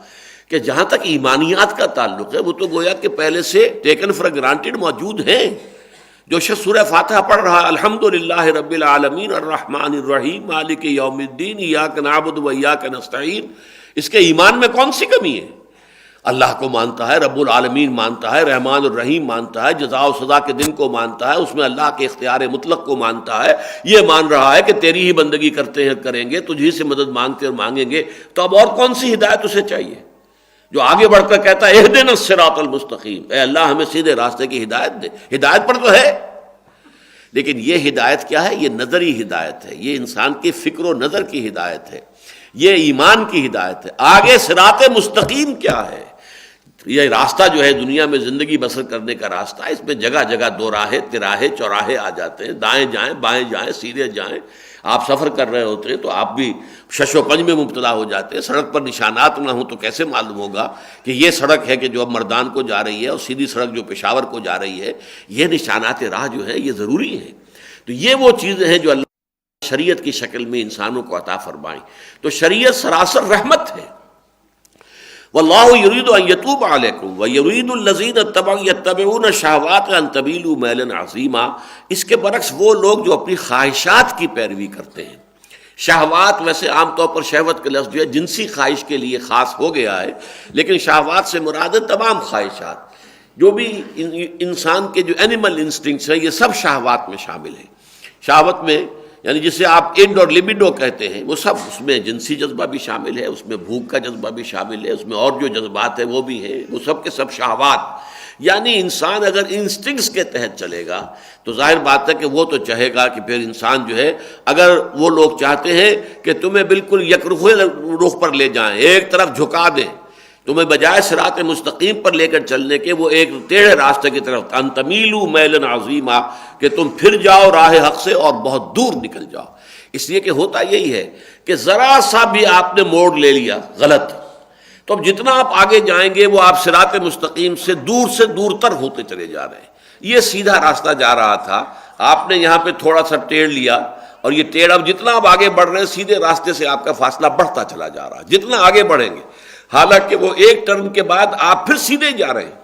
کہ جہاں تک ایمانیات کا تعلق ہے وہ تو گویا کہ پہلے سے ٹیکن فار گرانٹیڈ موجود ہیں۔ جو شخص سورہ فاتحہ پڑھ رہا ہے، الحمدللہ رب العالمین الرحمن الرحیم مالک یوم الدین ایاک نعبد و ایاک نستعین، اس کے ایمان میں کون سی کمی ہے؟ اللہ کو مانتا ہے، رب العالمین مانتا ہے، رحمان الرحیم مانتا ہے، جزا و سزا کے دن کو مانتا ہے، اس میں اللہ کے اختیار مطلق کو مانتا ہے، یہ مان رہا ہے کہ تیری ہی بندگی کرتے ہیں کریں گے، تجھی سے مدد مانگتے اور مانگیں گے، تو اب اور کون سی ہدایت اسے چاہیے؟ جو آگے بڑھ کر کہتا ہے اہدنا الصراط المستقیم، اے اللہ ہمیں سیدھے راستے کی ہدایت دے۔ ہدایت پر تو ہے، لیکن یہ ہدایت کیا ہے؟ یہ نظری ہدایت ہے، یہ انسان کی فکر و نظر کی ہدایت ہے، یہ ایمان کی ہدایت ہے۔ آگے صراط مستقیم کیا ہے؟ یہ راستہ جو ہے دنیا میں زندگی بسر کرنے کا راستہ ہے، اس میں جگہ جگہ دو راہیں، تراہے، چوراہے آ جاتے ہیں، دائیں جائیں بائیں جائیں سیدھے جائیں۔ آپ سفر کر رہے ہوتے ہیں تو آپ بھی شش و پنج میں مبتلا ہو جاتے ہیں، سڑک پر نشانات نہ ہوں تو کیسے معلوم ہوگا کہ یہ سڑک ہے کہ جو اب مردان کو جا رہی ہے، اور سیدھی سڑک جو پشاور کو جا رہی ہے؟ یہ نشانات راہ جو ہے یہ ضروری ہیں۔ تو یہ وہ چیزیں ہیں جو اللہ شریعت کی شکل میں انسانوں کو عطا فرمائیں۔ تو شریعت سراسر رحمت ہے۔ واللہ یرید ان یتوب علیکم ویرید الذین یتبعون الشہوات ان تمیلوا میلا عظیما۔ اس کے برعکس وہ لوگ جو اپنی خواہشات کی پیروی کرتے ہیں، شہوات ویسے عام طور پر شہوت کا لفظ جو ہے جنسی خواہش کے لیے خاص ہو گیا ہے، لیکن شہوات سے مراد ہے تمام خواہشات، جو بھی انسان کے جو اینیمل انسٹنکٹس ہیں یہ سب شہوات میں شامل ہیں۔ شہوت میں یعنی جسے آپ انڈ اور لبیڈو کہتے ہیں، وہ سب اس میں جنسی جذبہ بھی شامل ہے، اس میں بھوک کا جذبہ بھی شامل ہے، اس میں اور جو جذبات ہیں وہ بھی ہیں، وہ سب کے سب شہوات. یعنی انسان اگر انسٹنکٹس کے تحت چلے گا تو ظاہر بات ہے کہ وہ تو چاہے گا کہ پھر انسان جو ہے، اگر وہ لوگ چاہتے ہیں کہ تمہیں بالکل یکرخوے رخ پر لے جائیں، ایک طرف جھکا دیں، تمہیں بجائے صراط مستقیم پر لے کر چلنے کے وہ ایک ٹیڑھے راستے کی طرف، ان تمیلوا میلا عظیما، کہ تم پھر جاؤ راہ حق سے اور بہت دور نکل جاؤ. اس لیے کہ ہوتا یہی ہے کہ ذرا سا بھی آپ نے موڑ لے لیا غلط، تو اب جتنا آپ آگے جائیں گے وہ آپ صراط مستقیم سے دور تر ہوتے چلے جا رہے ہیں. یہ سیدھا راستہ جا رہا تھا، آپ نے یہاں پہ تھوڑا سا ٹیڑھ لیا، اور یہ ٹیڑھ اب جتنا آپ آگے بڑھ رہے ہیں سیدھے راستے سے آپ کا فاصلہ بڑھتا چلا جا رہا ہے جتنا آگے بڑھیں گے. حالانکہ وہ ایک ٹرن کے بعد آپ پھر سیدھے جا رہے ہیں،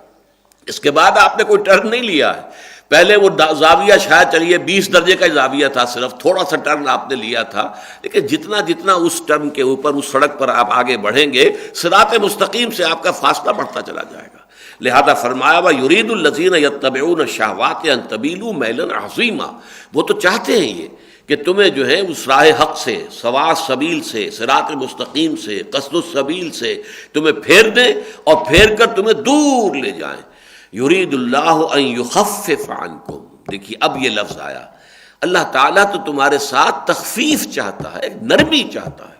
اس کے بعد آپ نے کوئی ٹرن نہیں لیا ہے. پہلے وہ زاویہ شاید چلیے 20 درجے کا زاویہ تھا، صرف تھوڑا سا ٹرن آپ نے لیا تھا، لیکن جتنا اس ٹرن کے اوپر اس سڑک پر آپ آگے بڑھیں گے صراط مستقیم سے آپ کا فاصلہ بڑھتا چلا جائے گا. لہذا فرمایا وَيُرِيدُ الَّذِينَ يَتَّبِعُونَ الشَّهَوَاتِ أَن تَمِيلُوا مَيْلًا عَظِيمًا. وہ تو چاہتے ہیں یہ کہ تمہیں جو ہے اس راہ حق سے، سواء السبیل سے، صراط مستقیم سے، قصد السبیل سے تمہیں پھیر دیں اور پھیر کر تمہیں دور لے جائیں. یرید اللہ ان یخفف عنکم. دیکھیے اب یہ لفظ آیا، اللہ تعالیٰ تو تمہارے ساتھ تخفیف چاہتا ہے، نرمی چاہتا ہے.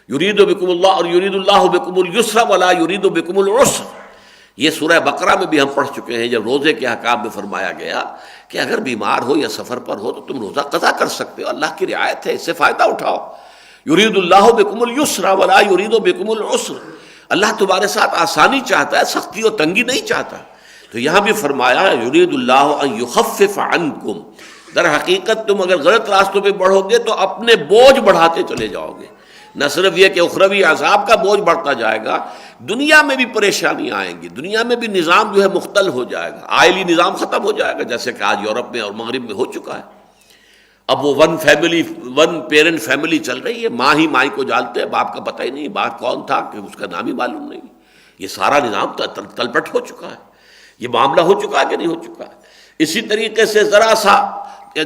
یرید بکم اللہ، اور یرید اللہ بکم الیسر ولا یرید بکم العسر. یہ سورہ بقرہ میں بھی ہم پڑھ چکے ہیں، جب روزے کے احکام میں فرمایا گیا کہ اگر بیمار ہو یا سفر پر ہو تو تم روزہ قضا کر سکتے ہو، اللہ کی رعایت ہے، اس سے فائدہ اٹھاؤ. یرید اللہ بکم الیسر ولا یرید بکم العسر. اللہ تمہارے ساتھ آسانی چاہتا ہے، سختی اور تنگی نہیں چاہتا. تو یہاں بھی فرمایا یرید اللہ ان یخفف عنکم. در حقیقت تم اگر غلط راستوں پہ بڑھو گے تو اپنے بوجھ بڑھاتے چلے جاؤ گے. نہ صرف یہ کہ اخروی عذاب کا بوجھ بڑھتا جائے گا، دنیا میں بھی پریشانیاں آئیں گی، دنیا میں بھی نظام جو ہے مختل ہو جائے گا، آئلی نظام ختم ہو جائے گا، جیسے کہ آج یورپ میں اور مغرب میں ہو چکا ہے. اب وہ ون پیرنٹ فیملی چل رہی ہے، ماں ہی مائی کو جانتے ہیں، باپ کا پتہ ہی نہیں، باپ کون تھا کہ اس کا نام ہی معلوم نہیں. یہ سارا نظام تلپٹ ہو چکا ہے. یہ معاملہ ہو چکا ہے کہ نہیں ہو چکا ہے؟ اسی طریقے سے ذرا سا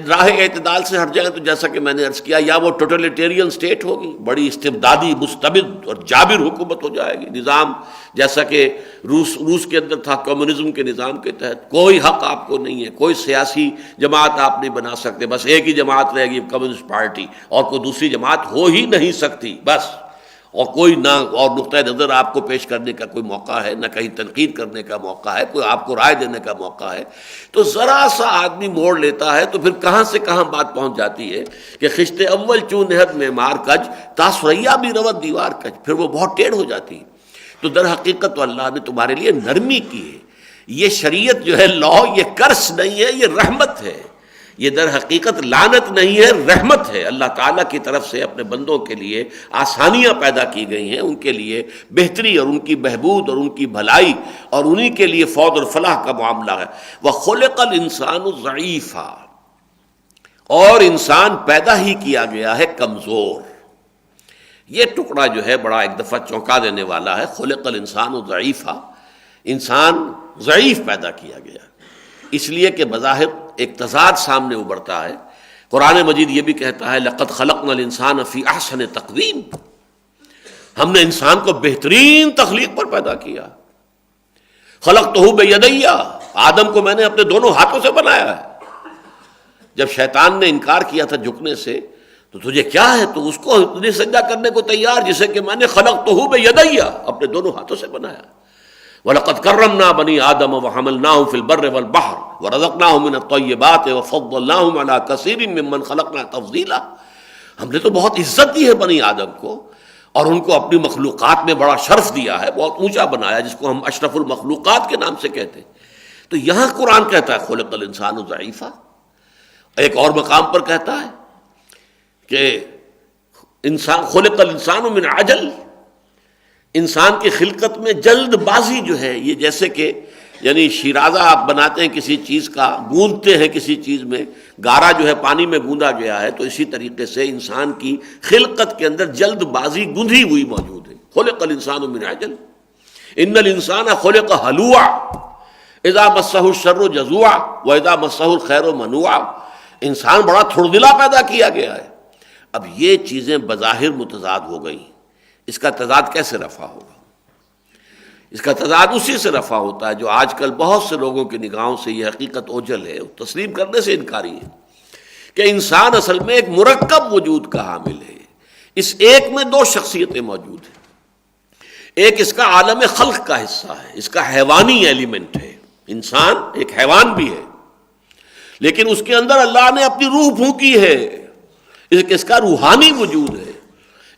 راہ اعتدال سے ہٹ جائے تو جیسا کہ میں نے عرض کیا، یا وہ ٹوٹلیٹیرین سٹیٹ ہوگی، بڑی استبدادی مستبد اور جابر حکومت ہو جائے گی. نظام جیسا کہ روس کے اندر تھا، کمیونزم کے نظام کے تحت کوئی حق آپ کو نہیں ہے، کوئی سیاسی جماعت آپ نہیں بنا سکتے، بس ایک ہی جماعت رہے گی کمیونسٹ پارٹی، اور کوئی دوسری جماعت ہو ہی نہیں سکتی بس. اور کوئی نہ اور نقطۂ نظر آپ کو پیش کرنے کا کوئی موقع ہے، نہ کہیں تنقید کرنے کا موقع ہے، کوئی آپ کو رائے دینے کا موقع ہے. تو ذرا سا آدمی موڑ لیتا ہے تو پھر کہاں سے کہاں بات پہنچ جاتی ہے کہ خشت اول چون نہد معمار کج تا سریا بھی روت دیوار کج، پھر وہ بہت ٹیڑھ ہو جاتی ہے. تو در حقیقت تو اللہ نے تمہارے لیے نرمی کی ہے. یہ شریعت جو ہے لا، یہ کرس نہیں ہے، یہ رحمت ہے. یہ در حقیقت لعنت نہیں ہے، رحمت ہے. اللہ تعالیٰ کی طرف سے اپنے بندوں کے لیے آسانیاں پیدا کی گئی ہیں، ان کے لیے بہتری اور ان کی بہبود اور ان کی بھلائی اور انہی کے لیے فوز اور فلاح کا معاملہ ہے. وَخُلِقَ الْإِنسَانُ ضَعِيفًا. اور انسان پیدا ہی کیا گیا ہے کمزور. یہ ٹکڑا جو ہے بڑا ایک دفعہ چونکا دینے والا ہے. خُلِقَ الْإِنسَانُ ضَعِيفًا. انسان ضعیف پیدا کیا گیا، اس لیے کہ بظاہر ایک تضاد سامنے ابھرتا ہے. قرآن مجید یہ بھی کہتا ہے لَقَدْ خَلَقْنَا الْإِنسَانَ فِي أَحْسَنِ تَقْوِيمٍ. ہم نے انسان کو بہترین تخلیق پر پیدا کیا. خَلَقْتُهُ بِيَدَيَّ. آدم کو میں نے اپنے دونوں ہاتھوں سے بنایا ہے. جب شیطان نے انکار کیا تھا جھکنے سے تو تجھے کیا ہے، تو اس کو اتنی سجدہ کرنے کو تیار جسے کہ میں نے خَلَقْتُهُ بِيَدَيَّ اپنے دونوں ہاتھوں سے بنایا. وَلَقَدْ كَرَّمْنَا بَنِي آدَمَ وَحَمَلْنَاهُمْ فِي الْبَرِّ وَالْبَحْرِ وَرَزَقْنَاهُمْ مِنَ الطَّيِّبَاتِ وَفَضَّلْنَاهُمْ عَلَىٰ كَثِيرٍ مِّمَّنْ خَلَقْنَا تَفْضِيلًا. ہم نے تو بہت عزت دی ہے بنی آدم کو، اور ان کو اپنی مخلوقات میں بڑا شرف دیا ہے، بہت اونچا بنایا، جس کو ہم اشرف المخلوقات کے نام سے کہتے ہیں. تو یہاں قرآن کہتا ہے خلق الانسان ضعیفا. ایک اور مقام پر کہتا ہے کہ انسان خلق الانسان من عجل. انسان کی خلقت میں جلد بازی جو ہے، یہ جیسے کہ یعنی شیرازہ آپ بناتے ہیں کسی چیز کا، گوندتے ہیں کسی چیز میں، گارا جو ہے پانی میں گوندا گیا ہے، تو اسی طریقے سے انسان کی خلقت کے اندر جلد بازی گندھی ہوئی موجود ہے. خلق الانسان من عجل. ان الانسان خلق ہلوعا اذا مسہ الشر جزوعا واذا مسہ الخیر منوعا. انسان بڑا تھڑدلا پیدا کیا گیا ہے۔ اب یہ چیزیں بظاہر متضاد ہو گئیں، اس کا تضاد کیسے رفع ہوگا؟ اس کا تضاد اسی سے رفع ہوتا ہے جو آج کل بہت سے لوگوں کی نگاہوں سے یہ حقیقت اوجھل ہے، تسلیم کرنے سے انکاری ہے، کہ انسان اصل میں ایک مرکب وجود کا حامل ہے۔ اس ایک میں دو شخصیتیں موجود ہیں، ایک اس کا عالم خلق کا حصہ ہے، اس کا حیوانی ایلیمنٹ ہے، انسان ایک حیوان بھی ہے، لیکن اس کے اندر اللہ نے اپنی روح پھونکی ہے، اس کا روحانی وجود ہے۔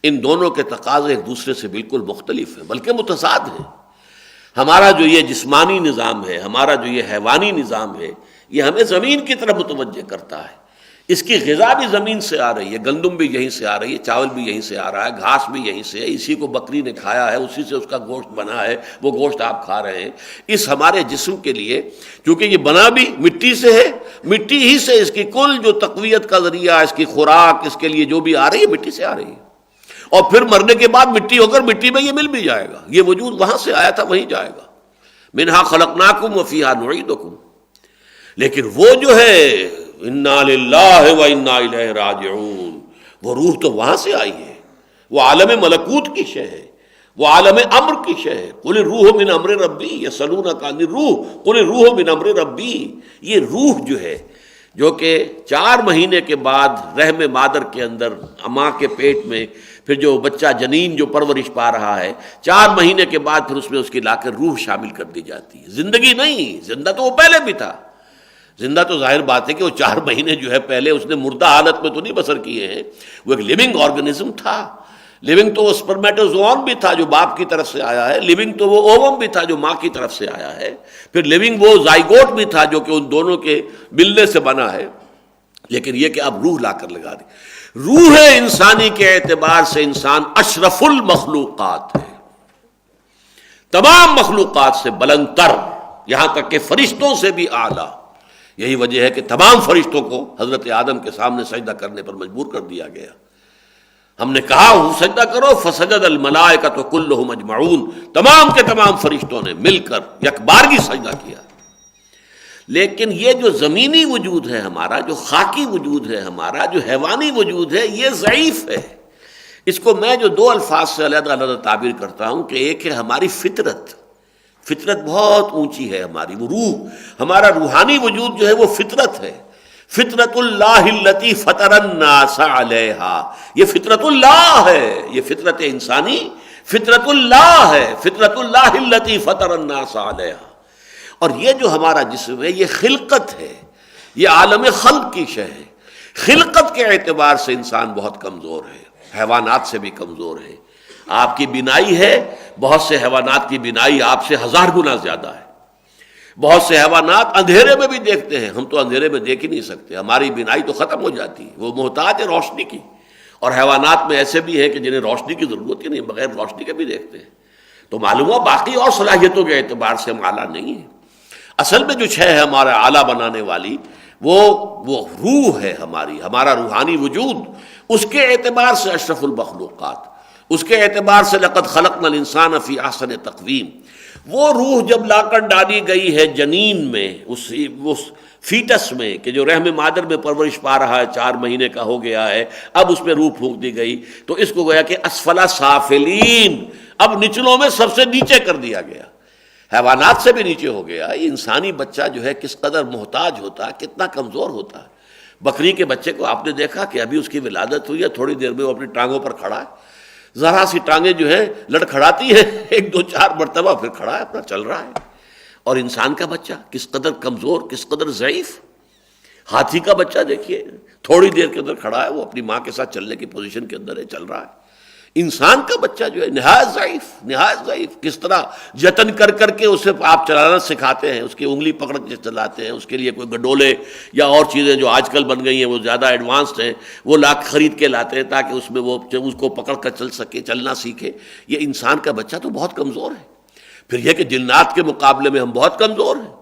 ان دونوں کے تقاضے ایک دوسرے سے بالکل مختلف ہیں، بلکہ متضاد ہیں۔ ہمارا جو یہ جسمانی نظام ہے، ہمارا جو یہ حیوانی نظام ہے، یہ ہمیں زمین کی طرف متوجہ کرتا ہے۔ اس کی غذا بھی زمین سے آ رہی ہے، گندم بھی یہیں سے آ رہی ہے، چاول بھی یہیں سے آ رہا ہے، گھاس بھی یہیں سے ہے، اسی کو بکری نے کھایا ہے، اسی سے اس کا گوشت بنا ہے، وہ گوشت آپ کھا رہے ہیں۔ اس ہمارے جسم کے لیے کیونکہ یہ بنا بھی مٹی سے ہے، مٹی ہی سے اس کی کل جو تقویت کا ذریعہ، اس کی خوراک، اس کے لیے جو بھی آ رہی ہے مٹی سے آ رہی ہے، اور پھر مرنے کے بعد مٹی ہو کر مٹی میں یہ مل بھی جائے گا۔ یہ وجود وہاں سے آیا تھا وہیں جائے گا۔ منہا خلقناکم وفیہا نعیدکم۔ لیکن وہ جو ہے انا للہ و انا الیہ راجعون، وہ روح تو وہاں سے آئی ہے، وہ عالم ملکوت کی شے ہے، وہ عالم امر کی شے ہے۔ قل الروح من امر ربی یسألونک عن الروح قل الروح من امر ربی۔ یہ روح جو ہے، جو کہ 4 مہینے کے بعد رحم مادر کے اندر ماں کے پیٹ میں، پھر جو بچہ جنین جو پرورش پا رہا ہے، 4 مہینے کے بعد پھر اس میں اس کی لا کر روح شامل کر دی جاتی ہے۔ زندگی نہیں، زندہ تو وہ پہلے بھی تھا، زندہ تو ظاہر بات ہے کہ وہ 4 مہینے جو ہے پہلے اس نے مردہ حالت میں تو نہیں بسر کیے ہیں، وہ ایک لیونگ آرگنزم تھا۔ لیونگ تو وہ سپرمیٹوزوون بھی تھا جو باپ کی طرف سے آیا ہے، لیونگ تو وہ اووم بھی تھا جو ماں کی طرف سے آیا ہے، پھر لیونگ وہ زائگوٹ بھی تھا جو کہ ان دونوں کے ملنے سے بنا ہے۔ لیکن یہ کہ اب روح لا کر لگا دی۔ روح انسانی کے اعتبار سے انسان اشرف المخلوقات ہے، تمام مخلوقات سے بلند تر، یہاں تک کہ فرشتوں سے بھی اعلیٰ۔ یہی وجہ ہے کہ تمام فرشتوں کو حضرت آدم کے سامنے سجدہ کرنے پر مجبور کر دیا گیا۔ ہم نے کہا سجدہ کرو، فسجد الملائکۃ کلھم اجمعون، تمام کے تمام فرشتوں نے مل کر یکبارگی سجدہ کیا۔ لیکن یہ جو زمینی وجود ہے ہمارا، جو خاکی وجود ہے ہمارا، جو حیوانی وجود ہے، یہ ضعیف ہے۔ اس کو میں جو 2 الفاظ سے علیحدہ علیحدہ تعبیر کرتا ہوں کہ ایک ہے ہماری فطرت، فطرت بہت اونچی ہے ہماری، وہ روح، ہمارا روحانی وجود جو ہے وہ فطرت ہے۔ فطرت اللہ التی فطر الناس علیہا، یہ فطرت اللہ ہے، یہ فطرت انسانی فطرت اللہ ہے، فطرت اللہ التی فطر الناس علیہا۔ اور یہ جو ہمارا جسم ہے یہ خلقت ہے، یہ عالم خلق کی شے ہے۔ خلقت کے اعتبار سے انسان بہت کمزور ہے، حیوانات سے بھی کمزور ہے۔ آپ کی بینائی ہے، بہت سے حیوانات کی بینائی آپ سے 1000 گنا زیادہ ہے۔ بہت سے حیوانات اندھیرے میں بھی دیکھتے ہیں، ہم تو اندھیرے میں دیکھ ہی نہیں سکتے، ہماری بینائی تو ختم ہو جاتی ہے، وہ محتاج ہے روشنی کی۔ اور حیوانات میں ایسے بھی ہیں کہ جنہیں روشنی کی ضرورت ہی نہیں، بغیر روشنی کے بھی دیکھتے ہیں۔ تو معلوم ہوا باقی اور صلاحیتوں کے اعتبار سے ہم اعلیٰ نہیں ہیں۔ اصل میں جو شے ہے ہمارا اعلیٰ بنانے والی، وہ روح ہے ہماری، ہمارا روحانی وجود، اس کے اعتبار سے اشرف المخلوقات، اس کے اعتبار سے لقد خلقنا الانسان فی احسن تقویم۔ وہ روح جب لا کر ڈالی گئی ہے جنین میں، اس فیٹس میں کہ جو رحم مادر میں پرورش پا رہا ہے، 4 مہینے کا ہو گیا ہے، اب اس میں روح پھونک دی گئی، تو اس کو گویا کہ اسفل سافلین، اب نچلوں میں سب سے نیچے کر دیا گیا، حیوانات سے بھی نیچے ہو گیا۔ یہ انسانی بچہ جو ہے کس قدر محتاج ہوتا ہے، کتنا کمزور ہوتا ہے۔ بکری کے بچے کو آپ نے دیکھا کہ ابھی اس کی ولادت ہوئی ہے، تھوڑی دیر میں وہ اپنی ٹانگوں پر کھڑا ہے، ذرا سی ٹانگیں جو ہے لڑکھڑاتی ہیں، 1 2 4 مرتبہ، پھر کھڑا ہے، اپنا چل رہا ہے۔ اور انسان کا بچہ کس قدر کمزور، کس قدر ضعیف۔ ہاتھی کا بچہ دیکھیے، تھوڑی دیر کے اندر کھڑا ہے، وہ اپنی ماں کے ساتھ چلنے کی پوزیشن کے اندر ہے، چل رہا ہے۔ انسان کا بچہ جو ہے نہایت ضعیف، نہایت ضعیف، کس طرح جتن کر کر کے اسے آپ چلانا سکھاتے ہیں، اس کی انگلی پکڑ کے چلاتے ہیں، اس کے لیے کوئی گڈولے یا اور چیزیں جو آج کل بن گئی ہیں وہ زیادہ ایڈوانسڈ ہیں، وہ خرید کے لاتے ہیں تاکہ اس میں وہ اس کو پکڑ کر چل سکے، چلنا سیکھے۔ یہ انسان کا بچہ تو بہت کمزور ہے۔ پھر یہ کہ جنات کے مقابلے میں ہم بہت کمزور ہیں۔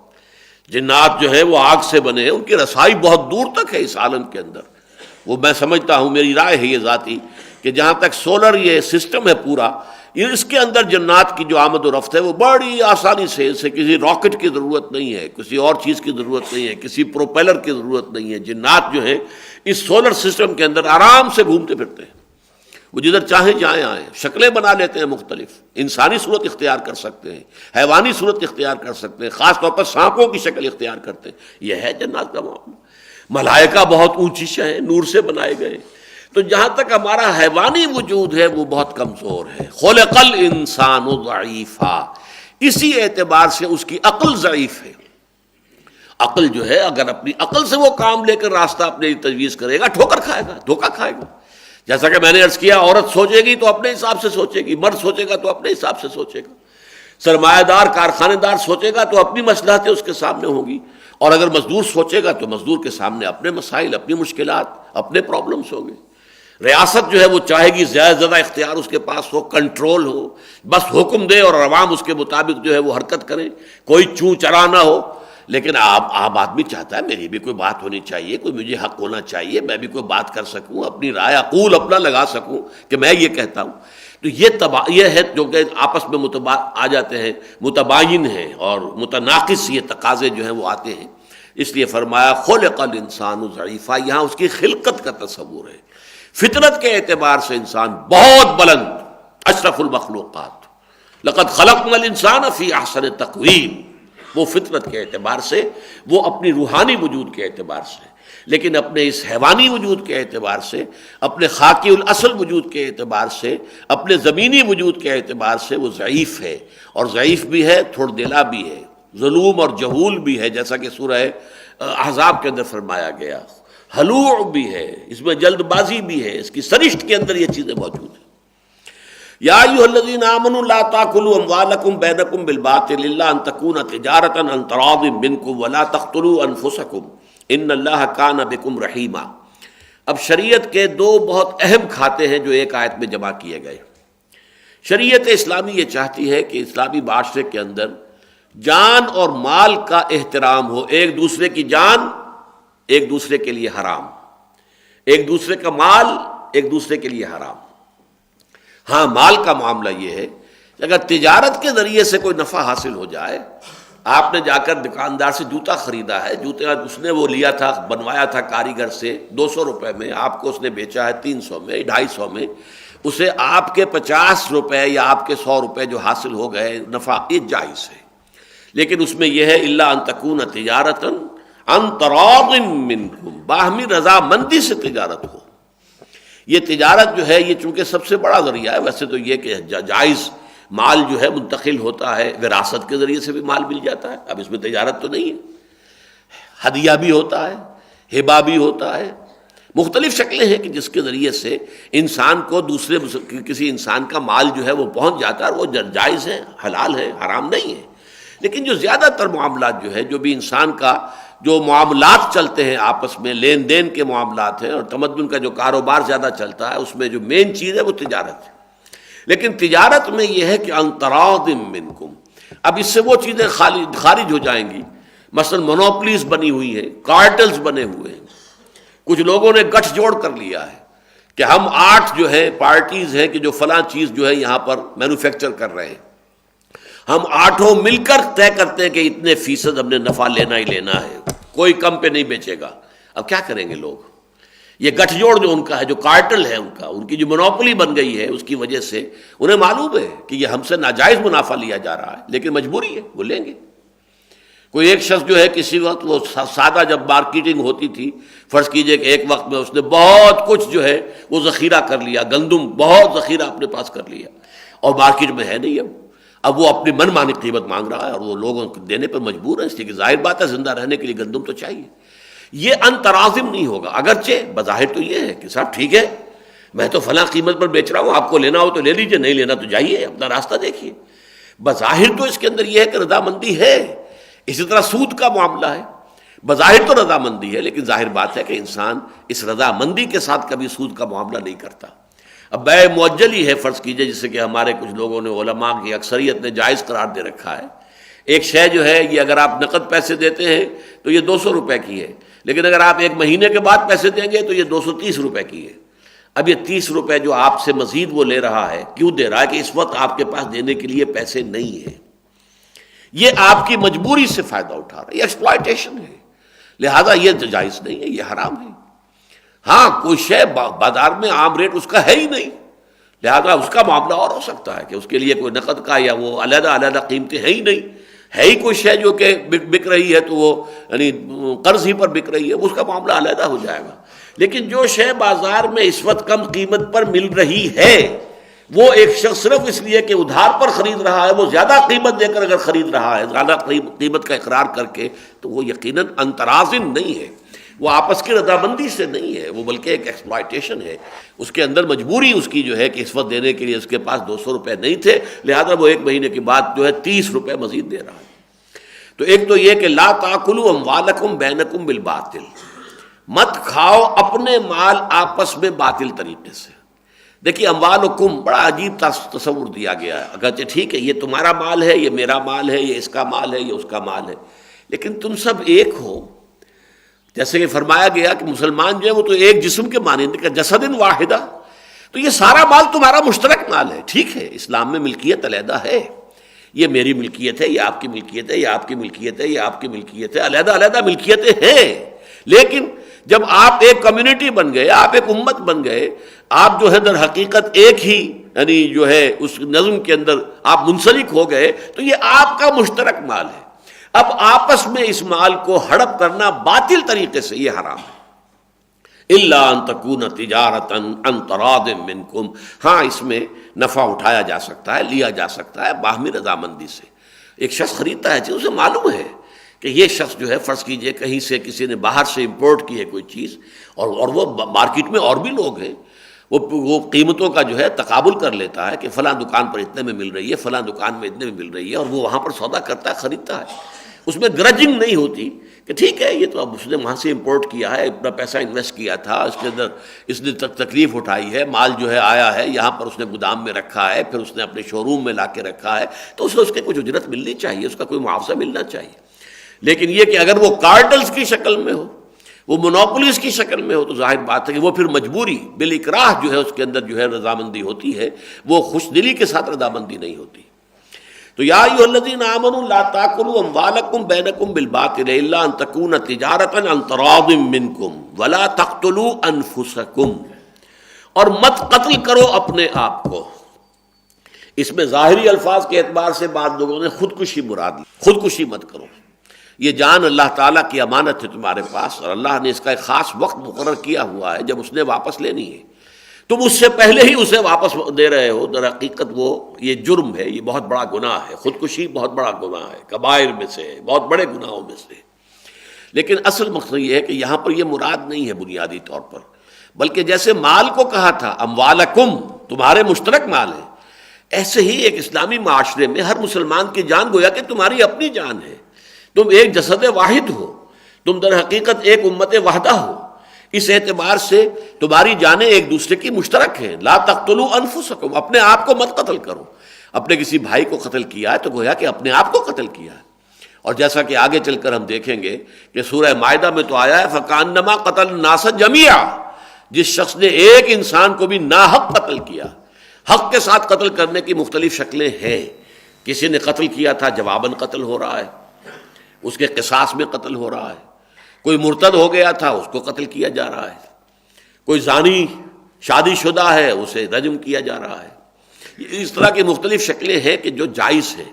جنات جو ہے وہ آگ سے بنے ہیں، ان کی رسائی بہت دور تک ہے اس عالم کے اندر۔ وہ میں سمجھتا ہوں، میری رائے ہے یہ ذاتی، کہ جہاں تک سولر یہ سسٹم ہے پورا، یہ اس کے اندر جنات کی جو آمد و رفت ہے وہ بڑی آسانی سے، اسے کسی راکٹ کی ضرورت نہیں ہے، کسی اور چیز کی ضرورت نہیں ہے، کسی پروپیلر کی ضرورت نہیں ہے۔ جنات جو ہیں اس سولر سسٹم کے اندر آرام سے گھومتے پھرتے ہیں، وہ جدھر چاہیں جائیں آئیں، شکلیں بنا لیتے ہیں مختلف، انسانی صورت اختیار کر سکتے ہیں، حیوانی صورت اختیار کر سکتے ہیں، خاص طور پر سانپوں کی شکل اختیار کرتے ہیں۔ یہ ہے جنات کا معاملہ۔ ملائکہ بہت اونچی شے ہیں، نور سے بنائے گئے۔ تو جہاں تک ہمارا حیوانی وجود ہے وہ بہت کمزور ہے۔ خلق الانسان ضعیفا، اسی اعتبار سے اس کی عقل ضعیف ہے۔ عقل جو ہے اگر اپنی عقل سے وہ کام لے کر راستہ اپنے تجویز کرے گا، ٹھوکر کھائے گا، دھوکہ کھائے گا۔ جیسا کہ میں نے عرض کیا، عورت سوچے گی تو اپنے حساب سے سوچے گی، مرد سوچے گا تو اپنے حساب سے سوچے گا، سرمایہ دار کارخانے دار سوچے گا تو اپنی مصلحتیں اس کے سامنے ہوں گی، اور اگر مزدور سوچے گا تو مزدور کے سامنے اپنے مسائل، اپنی مشکلات، اپنے پرابلمس ہوں گے۔ ریاست جو ہے وہ چاہے گی زیادہ سے زیادہ اختیار اس کے پاس ہو، کنٹرول ہو، بس حکم دے اور عوام اس کے مطابق جو ہے وہ حرکت کرے، کوئی چوں چرا نہ ہو۔ لیکن عام آدمی چاہتا ہے میری بھی کوئی بات ہونی چاہیے، کوئی مجھے حق ہونا چاہیے، میں بھی کوئی بات کر سکوں، اپنی رائے عقول اپنا لگا سکوں کہ میں یہ کہتا ہوں۔ تو یہ ہے جو کہ آپس میں آ جاتے ہیں، متباین ہیں اور متناقض یہ تقاضے جو ہیں وہ آتے ہیں۔ اس لیے فرمایا خلق الانسان ضعیفا، یہاں اس کی خلقت کا تصور ہے۔ فطرت کے اعتبار سے انسان بہت بلند، اشرف المخلوقات، لقد خلقنا الانسان فی احسن تقویم، وہ فطرت کے اعتبار سے، وہ اپنی روحانی وجود کے اعتبار سے، لیکن اپنے اس حیوانی وجود کے اعتبار سے، اپنے خاکی الاصل وجود کے اعتبار سے، اپنے زمینی وجود کے اعتبار سے وہ ضعیف ہے، اور ضعیف بھی ہے، تھوڑ دلا بھی ہے، ظلوم اور جہول بھی ہے، جیسا کہ سورہ احزاب کے اندر فرمایا گیا، ہلوع بھی ہے، اس میں جلد بازی بھی ہے، اس کی سرشت کے اندر یہ چیزیں موجود ہیں۔ یا ایھا الذین آمنوا لا تاکلوا اموالکم بینکم بالباطل الا ان تکون تجارۃ عن تراض منکم ولا تقتلوا انفسکم ان اللہ کان بکم رحیما۔ اب شریعت کے دو بہت اہم کھاتے ہیں جو ایک آیت میں جمع کیے گئے۔ شریعت اسلامی یہ چاہتی ہے کہ اسلامی معاشرے کے اندر جان اور مال کا احترام ہو، ایک دوسرے کی جان ایک دوسرے کے لیے حرام، ایک دوسرے کا مال ایک دوسرے کے لیے حرام۔ ہاں مال کا معاملہ یہ ہے کہ اگر تجارت کے ذریعے سے کوئی نفع حاصل ہو جائے، آپ نے جا کر دکاندار سے جوتا خریدا ہے، جوتے اس نے وہ لیا تھا، بنوایا تھا کاریگر سے 200 روپے میں، آپ کو اس نے بیچا ہے 300 میں، 250 میں، اسے آپ کے 50 روپے یا آپ کے 100 روپے جو حاصل ہو گئے نفع، یہ جائز ہے۔ لیکن اس میں یہ ہے الا ان تکون تجارۃ عن تراض منکم، باہمی رضامندی سے تجارت ہو۔ یہ تجارت جو ہے یہ چونکہ سب سے بڑا ذریعہ ہے، ویسے تو یہ کہ جائز مال جو ہے منتقل ہوتا ہے، وراثت کے ذریعے سے بھی مال مل جاتا ہے، اب اس میں تجارت تو نہیں ہے، ہدیہ بھی ہوتا ہے، ہبہ بھی ہوتا ہے، مختلف شکلیں ہیں کہ جس کے ذریعے سے انسان کو دوسرے کسی انسان کا مال جو ہے وہ پہنچ جاتا ہے، اور وہ جائز ہے، حلال ہے، حرام نہیں ہے۔ لیکن جو زیادہ تر معاملات جو ہے، جو بھی انسان کا جو معاملات چلتے ہیں آپس میں، لین دین کے معاملات ہیں، اور تمدن کا جو کاروبار زیادہ چلتا ہے، اس میں جو مین چیز ہے وہ تجارت ہے۔ لیکن تجارت میں یہ ہے کہ عن تراض منکم، اب اس سے وہ چیزیں خارج ہو جائیں گی، مثلا مونوپلیز بنی ہوئی ہیں، کارٹلز بنے ہوئے ہیں، کچھ لوگوں نے گٹھ جوڑ کر لیا ہے کہ ہم 8 جو ہے پارٹیز ہیں کہ جو فلاں چیز جو ہے یہاں پر مینوفیکچر کر رہے ہیں، ہم 8 مل کر طے کرتے ہیں کہ اتنے فیصد ہم نے نفع لینا ہی لینا ہے، کوئی کم پہ نہیں بیچے گا۔ اب کیا کریں گے لوگ؟ یہ گٹھ جوڑ جو ان کا ہے، جو کارٹل ہے ان کا، ان کی جو مونوپولی بن گئی ہے، اس کی وجہ سے انہیں معلوم ہے کہ یہ ہم سے ناجائز منافع لیا جا رہا ہے، لیکن مجبوری ہے، وہ لیں گے۔ کوئی ایک شخص جو ہے کسی وقت وہ سادہ جب مارکیٹنگ ہوتی تھی، فرض کیجئے کہ ایک وقت میں اس نے بہت کچھ جو ہے وہ ذخیرہ کر لیا، گندم بہت ذخیرہ اپنے پاس کر لیا، اور مارکیٹ میں ہے نہیں، اب وہ اپنی من مانی قیمت مانگ رہا ہے، اور وہ لوگوں کو دینے پر مجبور ہے، اس لیے کہ ظاہر بات ہے زندہ رہنے کے لیے گندم تو چاہیے۔ یہ ان ترازم نہیں ہوگا، اگرچہ بظاہر تو یہ ہے کہ صاحب ٹھیک ہے میں تو فلاں قیمت پر بیچ رہا ہوں، آپ کو لینا ہو تو لے لیجئے، نہیں لینا تو جائیے اپنا راستہ دیکھیے، بظاہر تو اس کے اندر یہ ہے کہ رضامندی ہے۔ اسی طرح سود کا معاملہ ہے، بظاہر تو رضامندی ہے، لیکن ظاہر بات ہے کہ انسان اس رضامندی کے ساتھ کبھی سود کا معاملہ نہیں کرتا۔ اب بیع معجل ہی ہے فرض کیجئے، جسے کہ ہمارے کچھ لوگوں نے، علماء کی اکثریت نے جائز قرار دے رکھا ہے۔ ایک شے جو ہے یہ اگر آپ نقد پیسے دیتے ہیں تو یہ 200 روپے کی ہے، لیکن اگر آپ 1 مہینے کے بعد پیسے دیں گے تو یہ 230 روپے کی ہے۔ اب یہ 30 روپے جو آپ سے مزید وہ لے رہا ہے، کیوں دے رہا ہے؟ کہ اس وقت آپ کے پاس دینے کے لیے پیسے نہیں ہیں، یہ آپ کی مجبوری سے فائدہ اٹھا رہا ہے، یہ ایکسپلائٹیشن ہے، لہذا یہ جائز نہیں ہے، یہ حرام ہے۔ ہاں کوئی شے بازار میں عام ریٹ اس کا ہے ہی نہیں، لہذا اس کا معاملہ اور ہو سکتا ہے کہ اس کے لیے کوئی نقد کا یا وہ علیحدہ علیحدہ قیمتیں ہیں ہی نہیں، ہے ہی کوئی شے جو کہ بک رہی ہے تو وہ یعنی قرض ہی پر بک رہی ہے، اس کا معاملہ علیحدہ ہو جائے گا۔ لیکن جو شے بازار میں اس وقت کم قیمت پر مل رہی ہے، وہ ایک شخص صرف اس لیے کہ ادھار پر خرید رہا ہے، وہ زیادہ قیمت دے کر اگر خرید رہا ہے، زیادہ قیمت کا اقرار کر کے، تو وہ یقیناً انترازن نہیں ہے، وہ آپس کی رضامندی سے نہیں ہے، وہ بلکہ ایک ایکسپلائٹیشن ہے۔ اس کے اندر مجبوری اس کی جو ہے کہ اس وقت دینے کے لیے اس کے پاس 200 روپے نہیں تھے، لہذا وہ 1 مہینے کے بعد جو ہے 30 روپے مزید دے رہا ہے۔ تو ایک تو یہ کہ لا تاکلوا اموالکم بینکم بالباطل، مت کھاؤ اپنے مال آپس میں باطل طریقے سے۔ دیکھیے اموالکم بڑا عجیب تصور دیا گیا ہے، اگرچہ ٹھیک ہے یہ تمہارا مال ہے، یہ میرا مال ہے، یہ اس کا مال ہے، یہ اس کا مال ہے، لیکن تم سب ایک ہو۔ جیسے کہ فرمایا گیا کہ مسلمان جو ہے وہ تو ایک جسم کے مانند کا جسد واحدہ، تو یہ سارا مال تمہارا مشترک مال ہے۔ ٹھیک ہے اسلام میں ملکیت علیحدہ ہے، یہ میری ملکیت ہے، یہ آپ کی ملکیت ہے، یہ آپ کی ملکیت ہے، یہ آپ کی ملکیت ہے، علیحدہ علیحدہ ملکیتیں ہیں، لیکن جب آپ ایک کمیونٹی بن گئے، آپ ایک امت بن گئے، آپ جو ہے در حقیقت ایک ہی یعنی جو ہے اس نظم کے اندر آپ منسلک ہو گئے، تو یہ آپ کا مشترک مال ہے۔ اب آپس میں اس مال کو ہڑپ کرنا باطل طریقے سے یہ حرام ہے۔ الا ان تکون تجارتا عن تراض منکم، ہاں اس میں نفع اٹھایا جا سکتا ہے، لیا جا سکتا ہے باہمی رضامندی سے۔ ایک شخص خریدتا ہے چیز، اسے معلوم ہے کہ یہ شخص جو ہے فرض کیجئے کہیں سے کسی نے باہر سے امپورٹ کی ہے کوئی چیز، اور وہ مارکیٹ میں اور بھی لوگ ہیں، وہ قیمتوں کا جو ہے تقابل کر لیتا ہے کہ فلاں دکان پر اتنے میں مل رہی ہے، فلاں دکان میں اتنے میں مل رہی ہے، اور وہ وہاں پر سودا کرتا ہے، خریدتا ہے۔ اس میں گرجنگ نہیں ہوتی کہ ٹھیک ہے یہ تو اب اس نے وہاں سے امپورٹ کیا ہے، اتنا پیسہ انویسٹ کیا تھا، اس کے اندر اس نے تکلیف اٹھائی ہے، مال جو ہے آیا ہے یہاں پر اس نے گودام میں رکھا ہے، پھر اس نے اپنے شو روم میں لا کے رکھا ہے، تو اسے اس کے کچھ اجرت ملنی چاہیے، اس کا کوئی معاوضہ ملنا چاہیے۔ لیکن یہ کہ اگر وہ کارٹلز کی شکل میں ہو، وہ مونوپولیز کی شکل میں ہو، تو ظاہر بات ہے کہ وہ پھر مجبوری بالاکراہ جو ہے اس کے اندر جو ہے رضامندی ہوتی ہے، وہ خوش دلی کے ساتھ رضامندی نہیں ہوتی۔ تو یا ایھا الذین آمنوا لا تاکلوا اموالکم بینکم بالباطل الا ان تکون تجارتا عن تراض منکم ولا تقتلوا انفسکم، اور مت قتل کرو اپنے آپ کو۔ اس میں ظاہری الفاظ کے اعتبار سے بعض لوگوں نے خودکشی مراد لی، خودکشی مت کرو، یہ جان اللہ تعالیٰ کی امانت ہے تمہارے پاس، اور اللہ نے اس کا ایک خاص وقت مقرر کیا ہوا ہے جب اس نے واپس لینی ہے، تم اس سے پہلے ہی اسے واپس دے رہے ہو، در حقیقت وہ یہ جرم ہے، یہ بہت بڑا گناہ ہے، خودکشی بہت بڑا گناہ ہے، کبائر میں سے، بہت بڑے گناہوں میں سے۔ لیکن اصل مقصد یہ ہے کہ یہاں پر یہ مراد نہیں ہے بنیادی طور پر، بلکہ جیسے مال کو کہا تھا اموالکم، تمہارے مشترک مال ہے، ایسے ہی ایک اسلامی معاشرے میں ہر مسلمان کی جان گویا کہ تمہاری اپنی جان ہے، تم ایک جسد واحد ہو، تم در حقیقت ایک امت وحدہ ہو، اس اعتبار سے تمہاری جانیں ایک دوسرے کی مشترک ہیں۔ لا تقتلوا انفسکم، اپنے آپ کو مت قتل کرو۔ اپنے کسی بھائی کو قتل کیا ہے تو گویا کہ اپنے آپ کو قتل کیا ہے، اور جیسا کہ آگے چل کر ہم دیکھیں گے کہ سورہ مائدہ میں تو آیا ہے فَكَأَنَّمَا قَتَلَ النَّاسَ جَمِيعًا، جس شخص نے ایک انسان کو بھی ناحق قتل کیا۔ حق کے ساتھ قتل کرنے کی مختلف شکلیں ہیں، کسی نے قتل کیا تھا جواباً قتل ہو رہا ہے، اس کے قصاص میں قتل ہو رہا ہے، کوئی مرتد ہو گیا تھا اس کو قتل کیا جا رہا ہے، کوئی زانی شادی شدہ ہے اسے رجم کیا جا رہا ہے۔ اس طرح کی مختلف شکلیں ہیں کہ جو جائز ہے،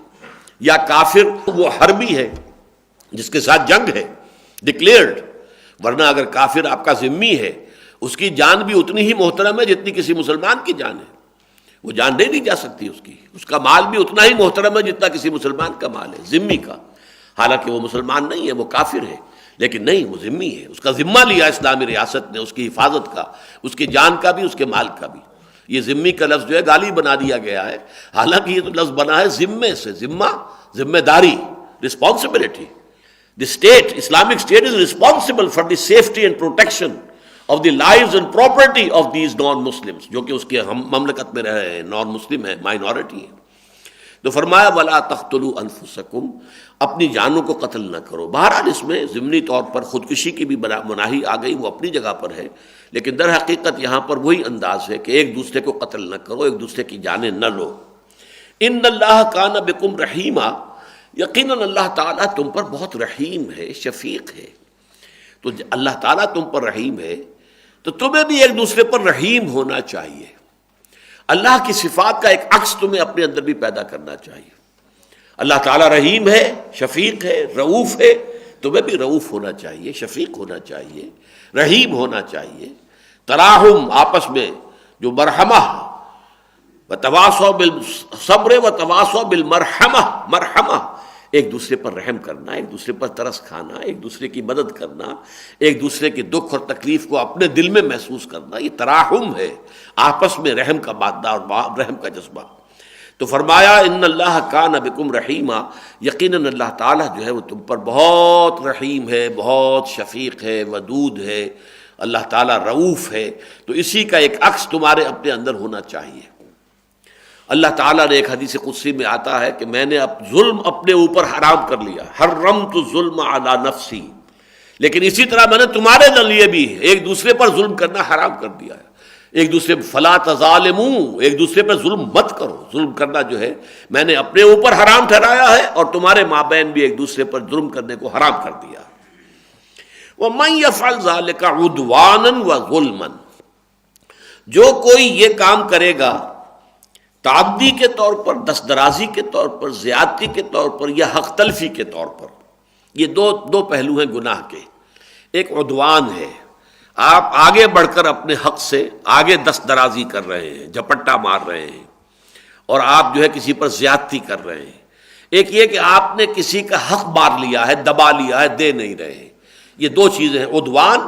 یا کافر وہ حربی ہے جس کے ساتھ جنگ ہے ڈکلیئرڈ، ورنہ اگر کافر آپ کا ذمی ہے اس کی جان بھی اتنی ہی محترم ہے جتنی کسی مسلمان کی جان ہے، وہ جان نہیں دی جا سکتی اس کی، اس کا مال بھی اتنا ہی محترم ہے جتنا کسی مسلمان کا مال ہے، ذمی کا، حالانکہ وہ مسلمان نہیں ہے، وہ کافر ہے، لیکن نہیں وہ ذمی ہے، اس کا ذمہ لیا اسلامی ریاست نے اس کی حفاظت کا، اس کی جان کا بھی، اس کے مال کا بھی۔ یہ ذمی کا لفظ جو ہے گالی بنا دیا گیا ہے، حالانکہ یہ تو لفظ بنا ہے ذمے سے، ذمہ ذمہ داری، responsibility. The state, Islamic State is responsible for the safety and protection of the lives and property of these non-Muslims، جو کہ اس کے ہم مملکت میں رہے ہیں، نان مسلم ہیں، مائنورٹی ہیں۔ تو فرمایا ولا تقتلوا انفسکم، اپنی جانوں کو قتل نہ کرو۔ بہرحال اس میں ضمنی طور پر خودکشی کی بھی مناہی آ گئی، وہ اپنی جگہ پر ہے، لیکن در حقیقت یہاں پر وہی انداز ہے کہ ایک دوسرے کو قتل نہ کرو، ایک دوسرے کی جانیں نہ لو۔ ان اللہ کان بکم رحیما، یقیناً اللہ تعالیٰ تم پر بہت رحیم ہے، شفیق ہے۔ تو اللہ تعالیٰ تم پر رحیم ہے تو تمہیں بھی ایک دوسرے پر رحیم ہونا چاہیے۔ اللہ کی صفات کا ایک عکس تمہیں اپنے اندر بھی پیدا کرنا چاہیے۔ اللہ تعالیٰ رحیم ہے، شفیق ہے، رؤوف ہے، تمہیں بھی رؤوف ہونا چاہیے، شفیق ہونا چاہیے، رحیم ہونا چاہیے۔ تراحم، آپس میں جو مرحمہ، وتواصوا بالصبر وتواصوا بالمرحمہ، مرحمہ ایک دوسرے پر رحم کرنا، ایک دوسرے پر ترس کھانا، ایک دوسرے کی مدد کرنا، ایک دوسرے کے دکھ اور تکلیف کو اپنے دل میں محسوس کرنا، یہ تراحم ہے، آپس میں رحم کا مادہ اور رحم کا جذبہ۔ تو فرمایا ان اللہ کان بکم رحیما، یقیناً اللہ تعالیٰ جو ہے وہ تم پر بہت رحیم ہے، بہت شفیق ہے، ودود ہے، اللہ تعالیٰ رؤوف ہے۔ تو اسی کا ایک عکس تمہارے اپنے اندر ہونا چاہیے۔ اللہ تعالیٰ نے ایک حدیث قدسی میں آتا ہے کہ میں نے اب ظلم اپنے اوپر حرام کر لیا، حرمت الظلم علی نفسی، لیکن اسی طرح میں نے تمہارے لیے بھی ایک دوسرے پر ظلم کرنا حرام کر دیا ہے۔ ایک دوسرے فلا تظالموا، ایک دوسرے پر ظلم مت کرو، ظلم کرنا جو ہے میں نے اپنے اوپر حرام ٹھہرایا ہے، اور تمہارے مابین بھی ایک دوسرے پر ظلم کرنے کو حرام کر دیا۔ وَمَن يَفْعَلْ ذَلِكَ عُدْوَانًا وَظُلْمًا، جو کوئی یہ کام کرے گا تعدی کے طور پر، دست درازی کے طور پر، زیادتی کے طور پر، یا حق تلفی کے طور پر، یہ دو پہلو ہیں گناہ کے۔ ایک عدوان ہے، آپ آگے بڑھ کر اپنے حق سے آگے دست درازی کر رہے ہیں، جھپٹا مار رہے ہیں، اور آپ جو ہے کسی پر زیادتی کر رہے ہیں۔ ایک یہ کہ آپ نے کسی کا حق مار لیا ہے، دبا لیا ہے، دے نہیں رہے ہیں۔ یہ دو چیزیں ہیں، عدوان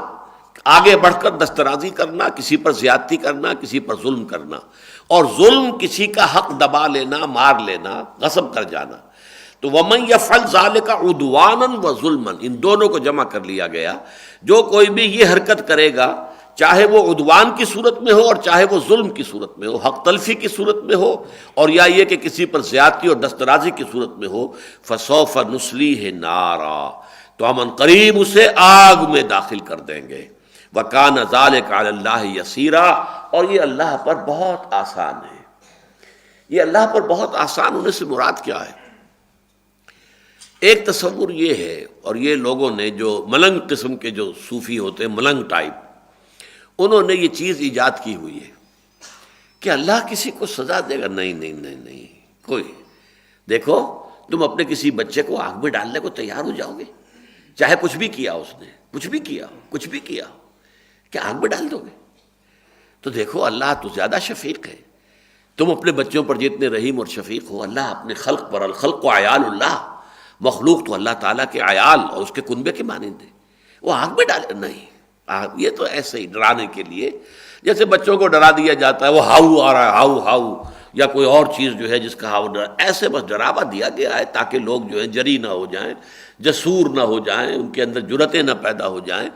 آگے بڑھ کر دست درازی کرنا، کسی پر زیادتی کرنا، کسی پر ظلم کرنا، اور ظلم کسی کا حق دبا لینا، مار لینا، غصب کر جانا۔ تو وَمَن يَفْعَلْ ذَلِكَ عُدْوَانًا وَظُلْمًا، ان دونوں کو جمع کر لیا گیا۔ جو کوئی بھی یہ حرکت کرے گا، چاہے وہ عدوان کی صورت میں ہو اور چاہے وہ ظلم کی صورت میں ہو، حق تلفی کی صورت میں ہو، اور یا یہ کہ کسی پر زیادتی اور دسترازی کی صورت میں ہو، فَسَوْفَ نُصْلِيهِ نَارًا، تو ہم عنقریب اسے آگ میں داخل کر دیں گے۔ وَكَانَ ذَلِكَ عَلَى اللَّهِ يَسِيرًا، اور یہ اللہ پر بہت آسان ہے۔ یہ اللہ پر بہت آسان ہونے سے مراد کیا ہے؟ ایک تصور یہ ہے، اور یہ لوگوں نے جو ملنگ قسم کے جو صوفی ہوتے ہیں، ملنگ ٹائپ، انہوں نے یہ چیز ایجاد کی ہوئی ہے کہ اللہ کسی کو سزا دے گا۔ نہیں نہیں نہیں نہیں، کوئی دیکھو، تم اپنے کسی بچے کو آگ میں ڈالنے کو تیار ہو جاؤ گے، چاہے کچھ بھی کیا اس نے، کچھ بھی کیا، کچھ بھی کیا، کیا آگ میں ڈال دو گے؟ تو دیکھو اللہ تو زیادہ شفیق ہے۔ تم اپنے بچوں پر جتنے رحیم اور شفیق ہو، اللہ اپنے خلق پر، الخلق و عیال اللہ، مخلوق تو اللہ تعالیٰ کے عیال اور اس کے کنبے کے مانند ہے، وہ آگ میں ڈالے نہیں۔ یہ تو ایسے ہی ڈرانے کے لیے، جیسے بچوں کو ڈرا دیا جاتا ہے، وہ ہاؤ آ رہا ہے، ہاؤ ہاؤ، یا کوئی اور چیز جو ہے جس کا ہاؤ ڈرا، ایسے بس ڈراوا دیا گیا ہے تاکہ لوگ جو ہے جری نہ ہو جائیں، جسور نہ ہو جائیں، ان کے اندر جرتیں نہ پیدا ہو جائیں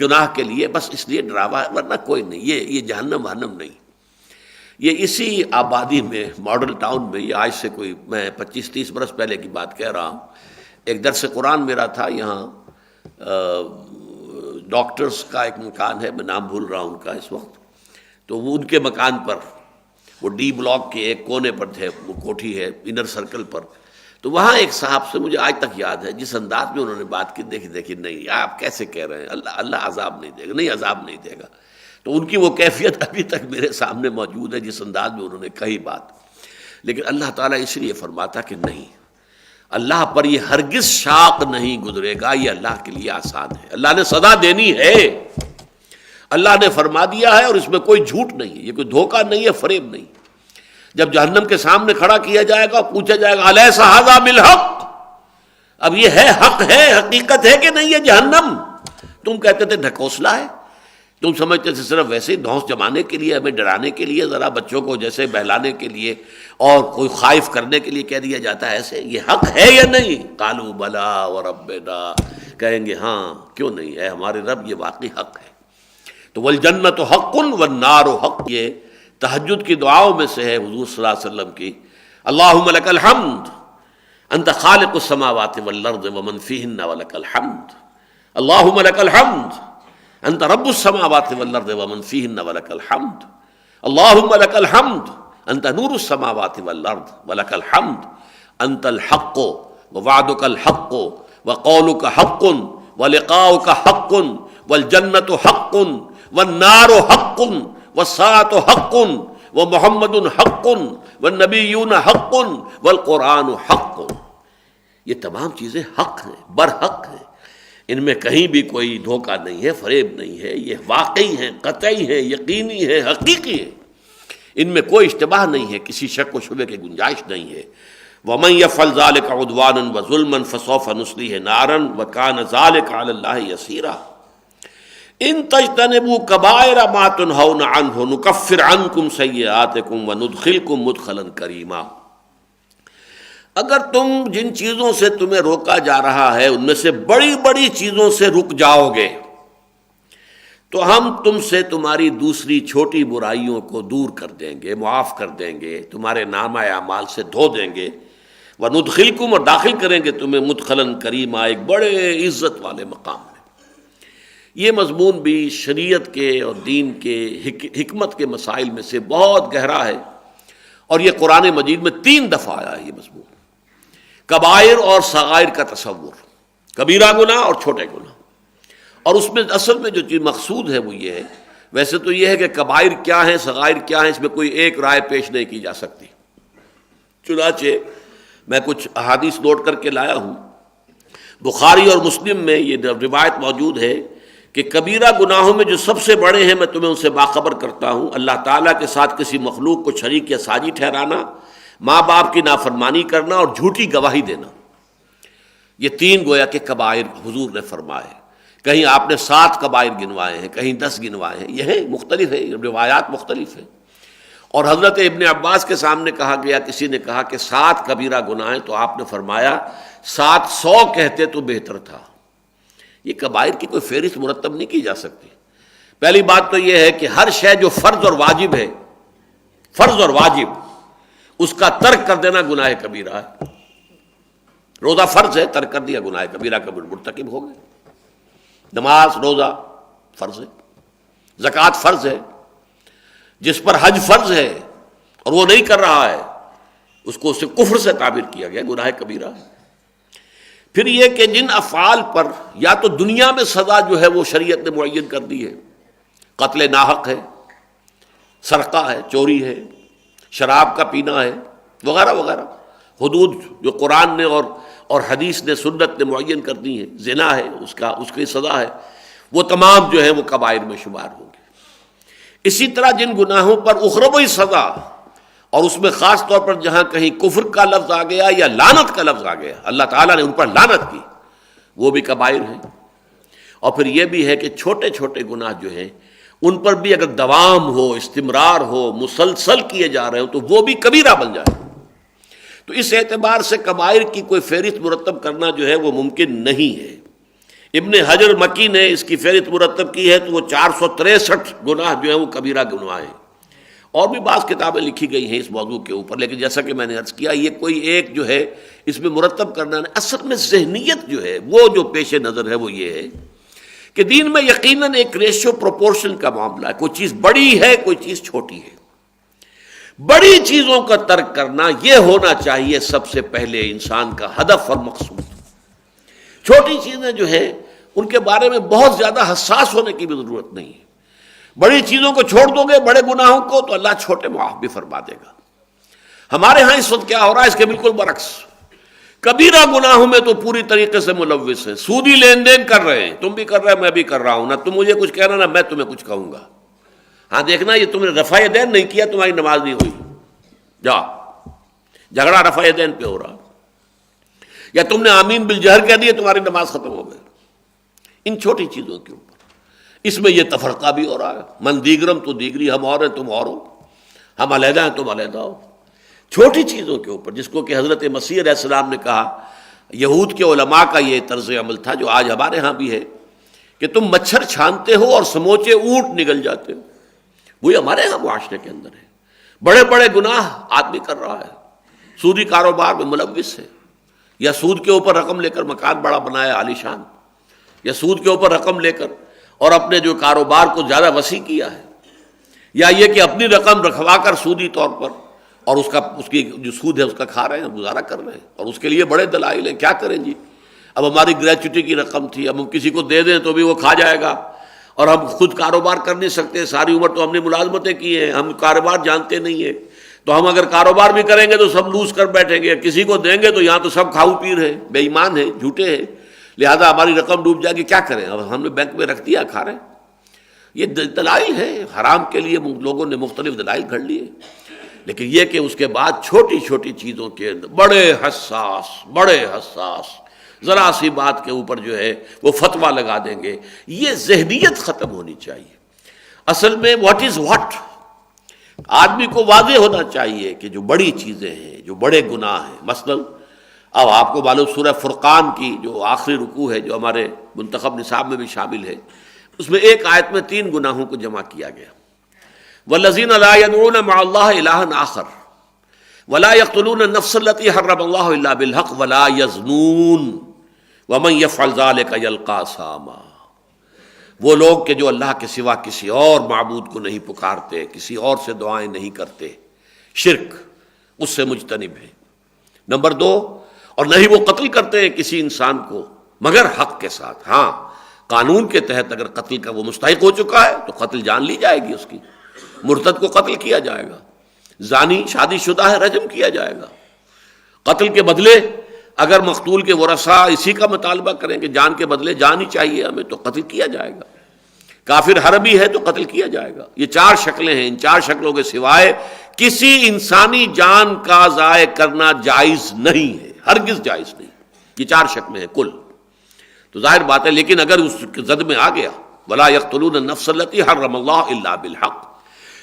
گناہ کے لیے، بس اس لیے ڈراوا، ورنہ کوئی نہیں۔ یہ جہنم وہنم نہیں۔ یہ اسی آبادی میں، ماڈل ٹاؤن میں، یہ آج سے کوئی میں 25-30 برس پہلے کی بات کہہ رہا ہوں، ایک درس قرآن میرا تھا یہاں، ڈاکٹرز کا ایک مکان ہے، میں نام بھول رہا ہوں ان کا اس وقت، تو وہ ان کے مکان پر، وہ ڈی بلاک کے ایک کونے پر تھے، وہ کوٹھی ہے انر سرکل پر، تو وہاں ایک صاحب سے مجھے آج تک یاد ہے جس انداز میں انہوں نے بات کی، دیکھی نہیں آپ کیسے کہہ رہے ہیں اللہ عذاب نہیں دے گا، نہیں عذاب نہیں دے گا۔ تو ان کی وہ کیفیت ابھی تک میرے سامنے موجود ہے جس انداز میں انہوں نے کہی بات۔ لیکن اللہ تعالیٰ اس لیے فرماتا کہ نہیں، اللہ پر یہ ہرگز شاق نہیں گزرے گا، یہ اللہ کے لیے آسان ہے۔ اللہ نے سزا دینی ہے، اللہ نے فرما دیا ہے، اور اس میں کوئی جھوٹ نہیں ہے، یہ کوئی دھوکہ نہیں ہے، فریب نہیں۔ جب جہنم کے سامنے کھڑا کیا جائے گا، پوچھا جائے گا الیس ھذا بالحق، اب یہ ہے حق ہے، حقیقت ہے کہ نہیں ہے جہنم؟ تم کہتے تھے ڈھکوسلا ہے، تم سمجھتے تھے صرف ویسے ہی دھونس جمانے کے لیے، ہمیں ڈرانے کے لیے، ذرا بچوں کو جیسے بہلانے کے لیے اور کوئی خائف کرنے کے لیے کہہ دیا جاتا ہے ایسے، یہ حق ہے یا نہیں؟ قالوا بلا وربنا، کہیں گے ہاں کیوں نہیں ہے، ہمارے رب یہ واقعی حق ہے۔ تو والجنت حق والنار حق، یہ تہجد کی دعاؤں میں سے ہے حضور صلی اللہ علیہ وسلم کی، اللہم لک الحمد انت خالق السماوات والارض ومن فیہن ولک الحمد، اللہم لک الحمد انت رب السماوات والارض ومن فیہن ولک الحمد، اللہم لک الحمد انت نور السماوات والارض ولک الحمد، انت الحق ووعدک الحق وقولک حق ولقاؤک حق والجنة حق والنار حق والساعة حق ومحمد حق والنبیون حق والقرآن حق۔ یہ تمام چیزیں حق ہیں، برحق ہیں، ان میں کہیں بھی کوئی دھوکہ نہیں ہے، فریب نہیں ہے، یہ واقعی ہیں، قطعی ہیں، یقینی ہیں، حقیقی ہیں، ان میں کوئی اشتباہ نہیں ہے، کسی شک و شبہ کی گنجائش نہیں ہے۔ وَمَن يَفْعَلْ ذَلِكَ عُدْوَانًا وَظُلْمًا فَسَوْفَ نُصْلِيهِ نَارًا وَكَانَ ذَلِكَ عَلَى اللَّهِ يَسِيرًا ان تجتنبوا کبائر ما تنہون عنہ نکفر عنکم سیئاتکم وندخلکم مدخلا کریما۔ اگر تم جن چیزوں سے تمہیں روکا جا رہا ہے ان میں سے بڑی بڑی چیزوں سے رک جاؤ گے تو ہم تم سے تمہاری دوسری چھوٹی برائیوں کو دور کر دیں گے، معاف کر دیں گے، تمہارے نامہ اعمال سے دھو دیں گے، وندخلکم اور داخل کریں گے تمہیں مدخلا کریما، ایک بڑے عزت والے مقام میں۔ یہ مضمون بھی شریعت کے اور دین کے حکمت کے مسائل میں سے بہت گہرا ہے، اور یہ قرآن مجید میں 3 دفعہ آیا ہے یہ مضمون، کبائر اور صغائر کا تصور، کبیرہ گناہ اور چھوٹے گناہ۔ اور اس میں اصل میں جو چیز مقصود ہے وہ یہ ہے، ویسے تو یہ ہے کہ کبائر کیا ہیں، صغائر کیا ہیں، اس میں کوئی ایک رائے پیش نہیں کی جا سکتی، چنانچہ میں کچھ احادیث نوٹ کر کے لایا ہوں۔ بخاری اور مسلم میں یہ روایت موجود ہے کہ کبیرہ گناہوں میں جو سب سے بڑے ہیں میں تمہیں ان سے باخبر کرتا ہوں، اللہ تعالیٰ کے ساتھ کسی مخلوق کو شریک یا ساجی ٹھہرانا، ماں باپ کی نافرمانی کرنا اور جھوٹی گواہی دینا۔ یہ 3 گویا کہ کبائر حضور نے فرمائے، کہیں آپ نے 7 کبائر گنوائے ہیں، کہیں 10 گنوائے ہیں، یہ مختلف ہے، روایات مختلف ہیں۔ اور حضرت ابن عباس کے سامنے کہا گیا، کسی نے کہا کہ 7 کبیرہ گناہ ہیں، تو آپ نے فرمایا 700 کہتے تو بہتر تھا۔ یہ کبائر کی کوئی فہرست مرتب نہیں کی جا سکتی۔ پہلی بات تو یہ ہے کہ ہر شے جو فرض اور واجب ہے، فرض اور واجب، اس کا ترک کر دینا گناہ کبیرہ ہے۔ روزہ فرض ہے، ترک کر دیا گناہ کبیرہ کا مرتکب ہو گئے۔ نماز روزہ فرض ہے، زکوٰۃ فرض ہے، جس پر حج فرض ہے اور وہ نہیں کر رہا ہے اس کو اسے کفر سے تعبیر کیا گیا، گناہ کبیرہ ہے۔ پھر یہ کہ جن افعال پر یا تو دنیا میں سزا جو ہے وہ شریعت نے معین کر دی ہے، قتل ناحق ہے، سرقہ ہے، چوری ہے، شراب کا پینا ہے، وغیرہ وغیرہ، حدود جو قرآن نے اور حدیث نے، سنت نے معین کر دی ہیں، زنا ہے، اس کی سزا ہے، وہ تمام جو ہے وہ کبائر میں شمار ہوں گے۔ اسی طرح جن گناہوں پر اخروی سزا، اور اس میں خاص طور پر جہاں کہیں کفر کا لفظ آ گیا یا لعنت کا لفظ آ گیا، اللہ تعالیٰ نے ان پر لعنت کی، وہ بھی کبائر ہیں۔ اور پھر یہ بھی ہے کہ چھوٹے چھوٹے گناہ جو ہیں ان پر بھی اگر دوام ہو، استمرار ہو، مسلسل کیے جا رہے ہوں تو وہ بھی کبیرہ بن جائے۔ تو اس اعتبار سے کبائر کی کوئی فہرست مرتب کرنا جو ہے وہ ممکن نہیں ہے۔ ابن حجر مکی نے اس کی فہرست مرتب کی ہے تو وہ 463 گناہ جو ہیں وہ کبیرہ گناہ ہیں۔ اور بھی بعض کتابیں لکھی گئی ہیں اس موضوع کے اوپر، لیکن جیسا کہ میں نے عرض کیا، یہ کوئی ایک جو ہے اس میں مرتب کرنا نہیں۔ اصل میں ذہنیت جو ہے وہ جو پیش نظر ہے وہ یہ ہے کہ دین میں یقیناً ایک ریشو پروپورشن کا معاملہ ہے، کوئی چیز بڑی ہے، کوئی چیز چھوٹی ہے۔ بڑی چیزوں کا ترک کرنا یہ ہونا چاہیے سب سے پہلے انسان کا ہدف اور مقصود۔ چھوٹی چیزیں جو ہیں ان کے بارے میں بہت زیادہ حساس ہونے کی بھی ضرورت نہیں ہے۔ بڑی چیزوں کو چھوڑ دو گے، بڑے گناہوں کو، تو اللہ چھوٹے معاف بھی فرما دے گا۔ ہمارے ہاں اس وقت کیا ہو رہا ہے، اس کے بالکل برعکس، کبیرہ گناہوں میں تو پوری طریقے سے ملوث ہیں، سودی لین دین کر رہے ہیں، تم بھی کر رہے، میں بھی کر رہا ہوں، نہ تم مجھے کچھ کہنا نہ میں تمہیں کچھ کہوں گا۔ ہاں دیکھنا یہ تم نے رفع دین نہیں کیا، تمہاری نماز نہیں ہوئی، جا جھگڑا رفع دین پہ ہو رہا، یا تم نے آمین بالجہر کہہ دیا، تمہاری نماز ختم ہو گئی۔ ان چھوٹی چیزوں کے اوپر اس میں یہ تفرقہ بھی ہو رہا ہے، من دیگرم تو دیگری، ہم اور ہیں تم اور ہو، ہم علیحدہ ہیں تم علیحدہ ہو۔ چھوٹی چیزوں کے اوپر، جس کو کہ حضرت مسیح علیہ السلام نے کہا، یہود کے علماء کا یہ طرز عمل تھا جو آج ہمارے ہاں بھی ہے، کہ تم مچھر چھانتے ہو اور سموچے اونٹ نگل جاتے ہو۔ وہی ہمارے ہاں معاشرے کے اندر ہے، بڑے بڑے گناہ آدمی کر رہا ہے، سودی کاروبار میں ملوث ہے، یا سود کے اوپر رقم لے کر مکان بڑا بنایا عالیشان، یا سود کے اوپر رقم لے کر اور اپنے جو کاروبار کو زیادہ وسیع کیا ہے، یا یہ کہ اپنی رقم رکھوا کر سودی طور پر اور اس کی جو سود ہے اس کا کھا رہے ہیں، گزارا کر رہے ہیں، اور اس کے لیے بڑے دلائل ہیں۔ کیا کریں جی، اب ہماری گریچوٹی کی رقم تھی، اب ہم کسی کو دے دیں تو بھی وہ کھا جائے گا، اور ہم خود کاروبار کر نہیں سکتے، ساری عمر تو ہم نے ملازمتیں کی ہیں، ہم کاروبار جانتے نہیں ہیں، تو ہم اگر کاروبار بھی کریں گے تو سب لوز کر بیٹھیں گے، کسی کو دیں گے تو یہاں تو سب کھاؤ پیر ہیں، بے ایمان ہیں، جھوٹے ہیں، لہذا ہماری رقم ڈوب جائے گی، کیا کریں، اب ہم نے بینک میں رکھ دیا، کھا رہے ہیں۔ یہ دلائل ہے، حرام کے لیے لوگوں نے مختلف دلائل گھڑ لیے، لیکن یہ کہ اس کے بعد چھوٹی چھوٹی چیزوں کے اندر بڑے حساس ذرا سی بات کے اوپر جو ہے وہ فتویٰ لگا دیں گے، یہ ذہنیت ختم ہونی چاہیے۔ اصل میں واٹ از واٹ، آدمی کو واضح ہونا چاہیے کہ جو بڑی چیزیں ہیں، جو بڑے گناہ ہیں، مثلا اب آپ کو معلوم سورہ فرقان کی جو آخری رکوع ہے جو ہمارے منتخب نصاب میں بھی شامل ہے، اس میں ایک آیت میں 3 گناہوں کو جمع کیا گیا۔ والذین لا يدعون مع اللہ الہا آخر ولا يقتلون النفس التي حرم اللہ الا بالحق ولا يزنون ومن يفعل ذلك يلقى اثاما۔ وہ لوگ کہ جو اللہ کے سوا کسی اور معبود کو نہیں پکارتے، کسی اور سے دعائیں نہیں کرتے، شرک اس سے مجتنب ہے۔ نمبر 2، اور نہیں وہ قتل کرتے ہیں کسی انسان کو مگر حق کے ساتھ۔ ہاں، قانون کے تحت اگر قتل کا وہ مستحق ہو چکا ہے تو قتل جان لی جائے گی، اس کی مرتد کو قتل کیا جائے گا، زانی شادی شدہ ہے رجم کیا جائے گا۔ قتل کے بدلے اگر مقتول کے ورثاء اسی کا مطالبہ کریں کہ جان کے بدلے جان ہی چاہیے ہمیں، تو قتل کیا جائے گا۔ کافر حربی ہے تو قتل کیا جائے گا۔ یہ 4 شکلیں ہیں، ان 4 شکلوں کے سوائے کسی انسانی جان کا ضائع کرنا جائز نہیں ہے، ہرگز جائز نہیں۔ یہ 4 شکلیں ہیں کل، تو ظاہر بات ہے، لیکن اگر اس کے زد میں آ گیا ولا يقتلون النفس التي حرم اللہ الا بالحق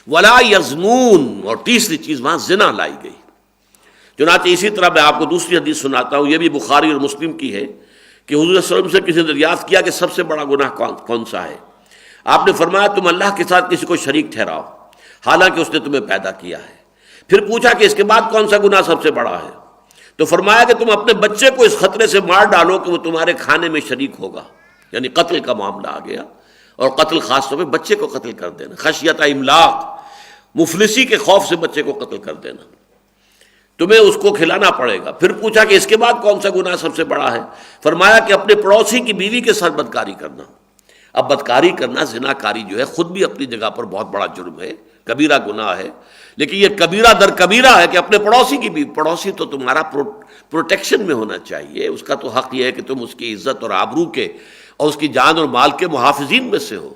ولا يزنون، اور تیسری چیز وہاں زنا لائی گئی۔ چنانچہ اسی طرح میں آپ کو دوسری حدیث سناتا ہوں، یہ بھی بخاری اور مسلم کی ہے، کہ حضور صلی اللہ علیہ وسلم سے کسی نے دریافت کیا کہ سب سے بڑا گناہ کون سا ہے؟ آپ نے فرمایا تم اللہ کے ساتھ کسی کو شریک ٹھہراؤ حالانکہ اس نے تمہیں پیدا کیا ہے۔ پھر پوچھا کہ اس کے بعد کون سا گناہ سب سے بڑا ہے؟ تو فرمایا کہ تم اپنے بچے کو اس خطرے سے مار ڈالو کہ وہ تمہارے کھانے میں شریک ہوگا، یعنی قتل کا معاملہ آ گیا، اور قتل خاص طور پہ بچے کو قتل کر دینا، خشیت املاق، مفلسی کے خوف سے بچے کو قتل کر دینا، تمہیں اس کو کھلانا پڑے گا۔ پھر پوچھا کہ اس کے بعد کون سا گناہ سب سے بڑا ہے؟ فرمایا کہ اپنے پڑوسی کی بیوی کے ساتھ بدکاری کرنا۔ اب بدکاری کرنا، زنا کاری جو ہے، خود بھی اپنی جگہ پر بہت بڑا جرم ہے، کبیرہ گناہ ہے، لیکن یہ کبیرہ در کبیرہ ہے کہ اپنے پڑوسی کی بیوی، پڑوسی تو تمہارا پروٹیکشن میں ہونا چاہیے، اس کا تو حق یہ ہے کہ تم اس کی عزت اور آبرو کے اور اس کی جان اور مال کے محافظین میں سے ہو،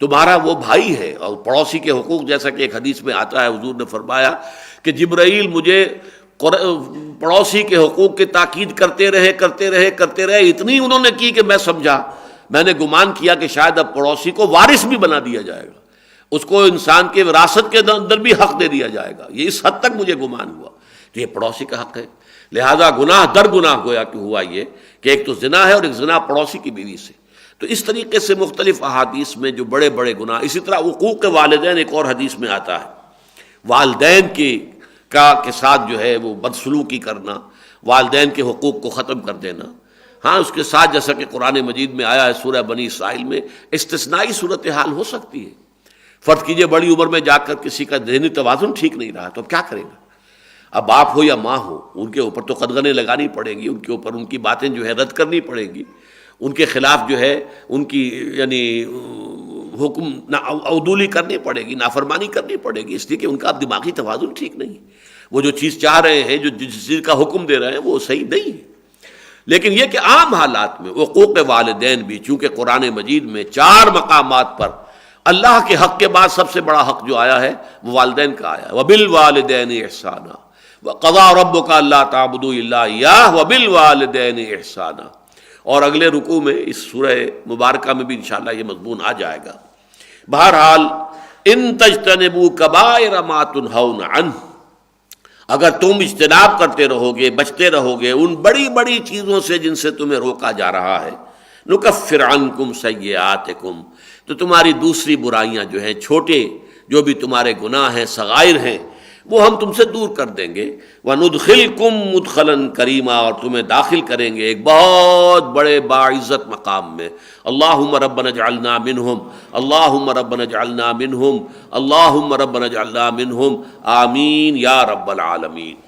تمہارا وہ بھائی ہے۔ اور پڑوسی کے حقوق، جیسا کہ ایک حدیث میں آتا ہے، حضور نے فرمایا کہ جبرائیل مجھے پڑوسی کے حقوق کی تاکید کرتے رہے، اتنی انہوں نے کی کہ میں سمجھا، میں نے گمان کیا کہ شاید اب پڑوسی کو وارث بھی بنا دیا جائے گا، اس کو انسان کے وراثت کے اندر بھی حق دے دیا جائے گا، یہ اس حد تک مجھے گمان ہوا۔ تو یہ پڑوسی کا حق ہے، لہذا گناہ در گناہ گویا کہ ہوا یہ کہ ایک تو زنا ہے اور ایک زنا پڑوسی کی بیوی سے۔ تو اس طریقے سے مختلف احادیث میں جو بڑے بڑے گناہ، اسی طرح حقوق والدین ایک اور حدیث میں آتا ہے، والدین کے ساتھ جو ہے وہ بدسلوکی کرنا، والدین کے حقوق کو ختم کر دینا۔ ہاں، اس کے ساتھ جیسا کہ قرآن مجید میں آیا ہے سورہ بنی اسرائیل میں، استثنائی صورتحال ہو سکتی ہے۔ فرض کیجئے بڑی عمر میں جا کر کسی کا ذہنی توازن ٹھیک نہیں رہا تو اب کیا کرے گا؟ اب باپ ہو یا ماں ہو، ان کے اوپر تو قدغنیں لگانی پڑیں گی، ان کے اوپر ان کی باتیں جو ہے رد کرنی پڑیں گی، ان کے خلاف جو ہے ان کی یعنی حکم عدولی کرنی پڑے گی، نافرمانی کرنی پڑے گی، اس لیے کہ ان کا اب دماغی توازن ٹھیک نہیں، وہ جو چیز چاہ رہے ہیں، جس چیز کا حکم دے رہے ہیں وہ صحیح نہیں ہے۔ لیکن یہ کہ عام حالات میں حقوق والدین بھی، چونکہ قرآن مجید میں 4 مقامات پر اللہ کے حق کے بعد سب سے بڑا حق جو آیا ہے وہ والدین کا آیا ہے، وَبِالْوَالِدَيْنِ إِحْسَانًا وَقَضَىٰ رَبُّكَ أَلَّا تَعْبُدُوا إِلَّا إِيَّاهُ وَبِالْوَالِدَيْنِ إِحْسَانًا۔ اور اگلے رکوع میں اس سورہ مبارکہ میں بھی انشاءاللہ یہ مضمون آ جائے گا۔ بہرحال ان تجتنبوا کبائر ما تنہون عنہ، اگر تم اجتناب کرتے رہو گے، بچتے رہو گے ان بڑی بڑی چیزوں سے جن سے تمہیں روکا جا رہا ہے، نکفر عنکم سیئاتکم، تو تمہاری دوسری برائیاں جو ہیں، چھوٹے جو بھی تمہارے گناہ ہیں، صغائر ہیں، وہ ہم تم سے دور کر دیں گے. وَنُدْخِلْكُمْ مُدْخَلًا كَرِيمًا، اور تمہیں داخل کریں گے ایک بہت بڑے باعزت مقام میں. اللہم ربنا اجعلنا منہم، اللہم ربنا اجعلنا منہم، اللہم ربنا اجعلنا منہم، آمین یا رب العالمین.